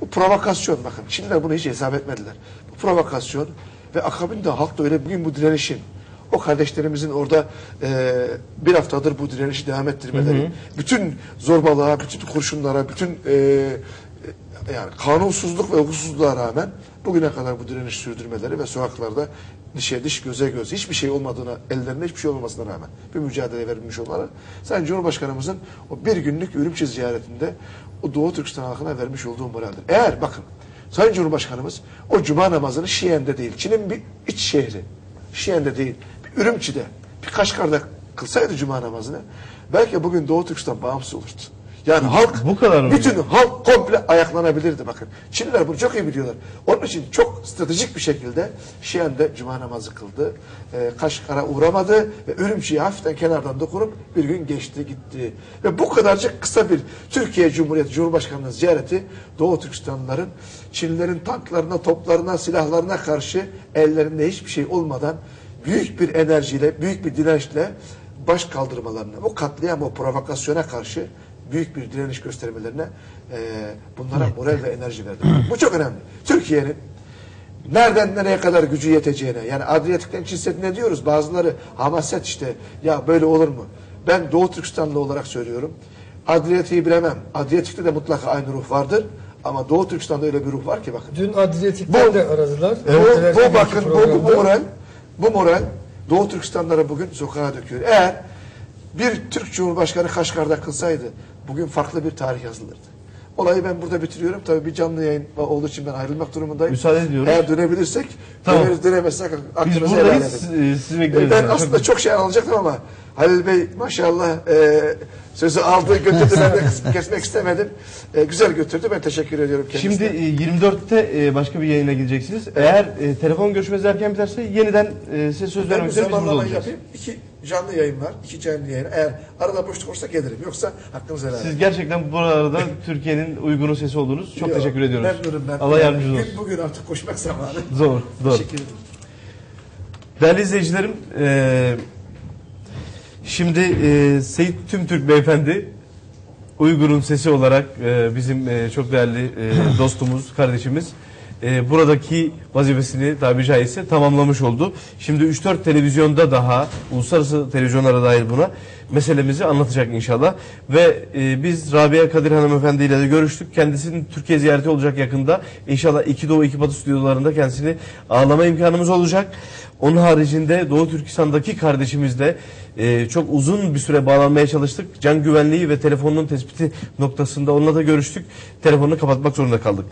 bu provokasyon, bakın Çinliler bunu hiç hesap etmediler. Bu provokasyon ve akabinde halk da öyle bugün bu direnişin, o kardeşlerimizin orada bir haftadır bu direnişi devam ettirmeleri, bütün zorbalığa, bütün kurşunlara, bütün yani kanunsuzluk ve hukuksuzluğa rağmen bugüne kadar bu direniş sürdürmeleri ve sokaklarda dişe diş, göze göz, hiçbir şey olmadığına, ellerinde hiçbir şey olmamasına rağmen bir mücadele verilmiş olmaları, Sayın Cumhurbaşkanımızın o bir günlük Ürümçi ziyaretinde o Doğu Türkistan halkına vermiş olduğu moraldir. Eğer bakın Sayın Cumhurbaşkanımız o cuma namazını Şiyen'de değil, Çin'in bir iç şehri, Şiyen'de değil, bir Ürümçi'de, bir Kaşgar'da kılsaydı cuma namazını, belki bugün Doğu Türkistan bağımsız olurdu. Yani halk, Bu kadar mı? bütün halk komple ayaklanabilirdi bakın. Çinliler bunu çok iyi biliyorlar. Onun için çok stratejik bir şekilde Şiyen'de cuma namazı kıldı. Kaşgar'a uğramadı ve Ürümçi'ye hafiften kenardan dokunup bir gün geçti gitti. Ve bu kadarcık kısa bir Türkiye Cumhuriyeti Cumhurbaşkanı'nın ziyareti Doğu Türkistanlıların Çinlilerin tanklarına, toplarına, silahlarına karşı ellerinde hiçbir şey olmadan büyük bir enerjiyle, büyük bir dirençle baş kaldırmalarına, o katliam, o provokasyona karşı büyük bir direniş göstermelerine bunlara moral ve enerji verdi. Bu çok önemli. Türkiye'nin nereden nereye kadar gücü yeteceğine, yani Adriyatik'ten Çin Seddi'ne diyoruz, bazıları hamaset işte, ya böyle olur mu? Ben Doğu Türkistanlı olarak söylüyorum. Adriyatik'i bilemem. Adriyatik'te de mutlaka aynı ruh vardır. Ama Doğu Türkistan'da öyle bir ruh var ki bakın. Dün Adriyatik'ten de aradılar. Bu bakın bu moral Doğu Türkistanlara bugün sokağa döküyor. Eğer bir Türk Cumhurbaşkanı Kaşgar'da kılsaydı bugün farklı bir tarih yazılırdı. Olayı ben burada bitiriyorum. Tabii bir canlı yayın olduğu için ben ayrılmak durumundayım. Müsaade ediyoruz. Eğer dönebilirsek, tamam. dönemezsek Biz aklınıza helal edin. buradayız. Sizi bekleriz. Ben aslında çok şey anlayacaktım ama Halil Bey maşallah sözü aldı, götürdü. Ben de kesmek istemedim. Güzel götürdü. Ben teşekkür ediyorum kendisine. Şimdi 24'te başka bir yayına gideceksiniz. Eğer telefon görüşmeniz erken biterse yeniden size söz Ben vermek bir üzere biz burada zamanlama olacağız. yapayım. 2 canlı yayın var. 2 canlı yayın. Eğer arada boşluk olursa gelirim. Yoksa hakkınızı helal edin. Siz gerçekten bu arada Türkiye'nin Uygur'un sesi oldunuz. Çok Yok, teşekkür ediyoruz. Memnunum ben. Allah yardımcınız olsun. Bugün artık koşmak zamanı. Zor. Teşekkür ederim. Değerli izleyicilerim, şimdi Seyit Tümtürk Beyefendi Uygur'un sesi olarak bizim çok değerli dostumuz, kardeşimiz buradaki vazifesini tabiri caizse tamamlamış oldu. Şimdi 3-4 televizyonda daha, uluslararası televizyonlara dair buna meselemizi anlatacak inşallah. Ve biz Rabia Kadir Hanımefendi ile de görüştük. Kendisinin Türkiye ziyareti olacak yakında. İnşallah 2 Doğu 2 Batı stüdyolarında kendisini ağırlama imkanımız olacak. Onun haricinde Doğu Türkistan'daki kardeşimizle çok uzun bir süre bağlanmaya çalıştık. Can güvenliği ve telefonun tespiti noktasında onunla da görüştük. Telefonunu kapatmak zorunda kaldık.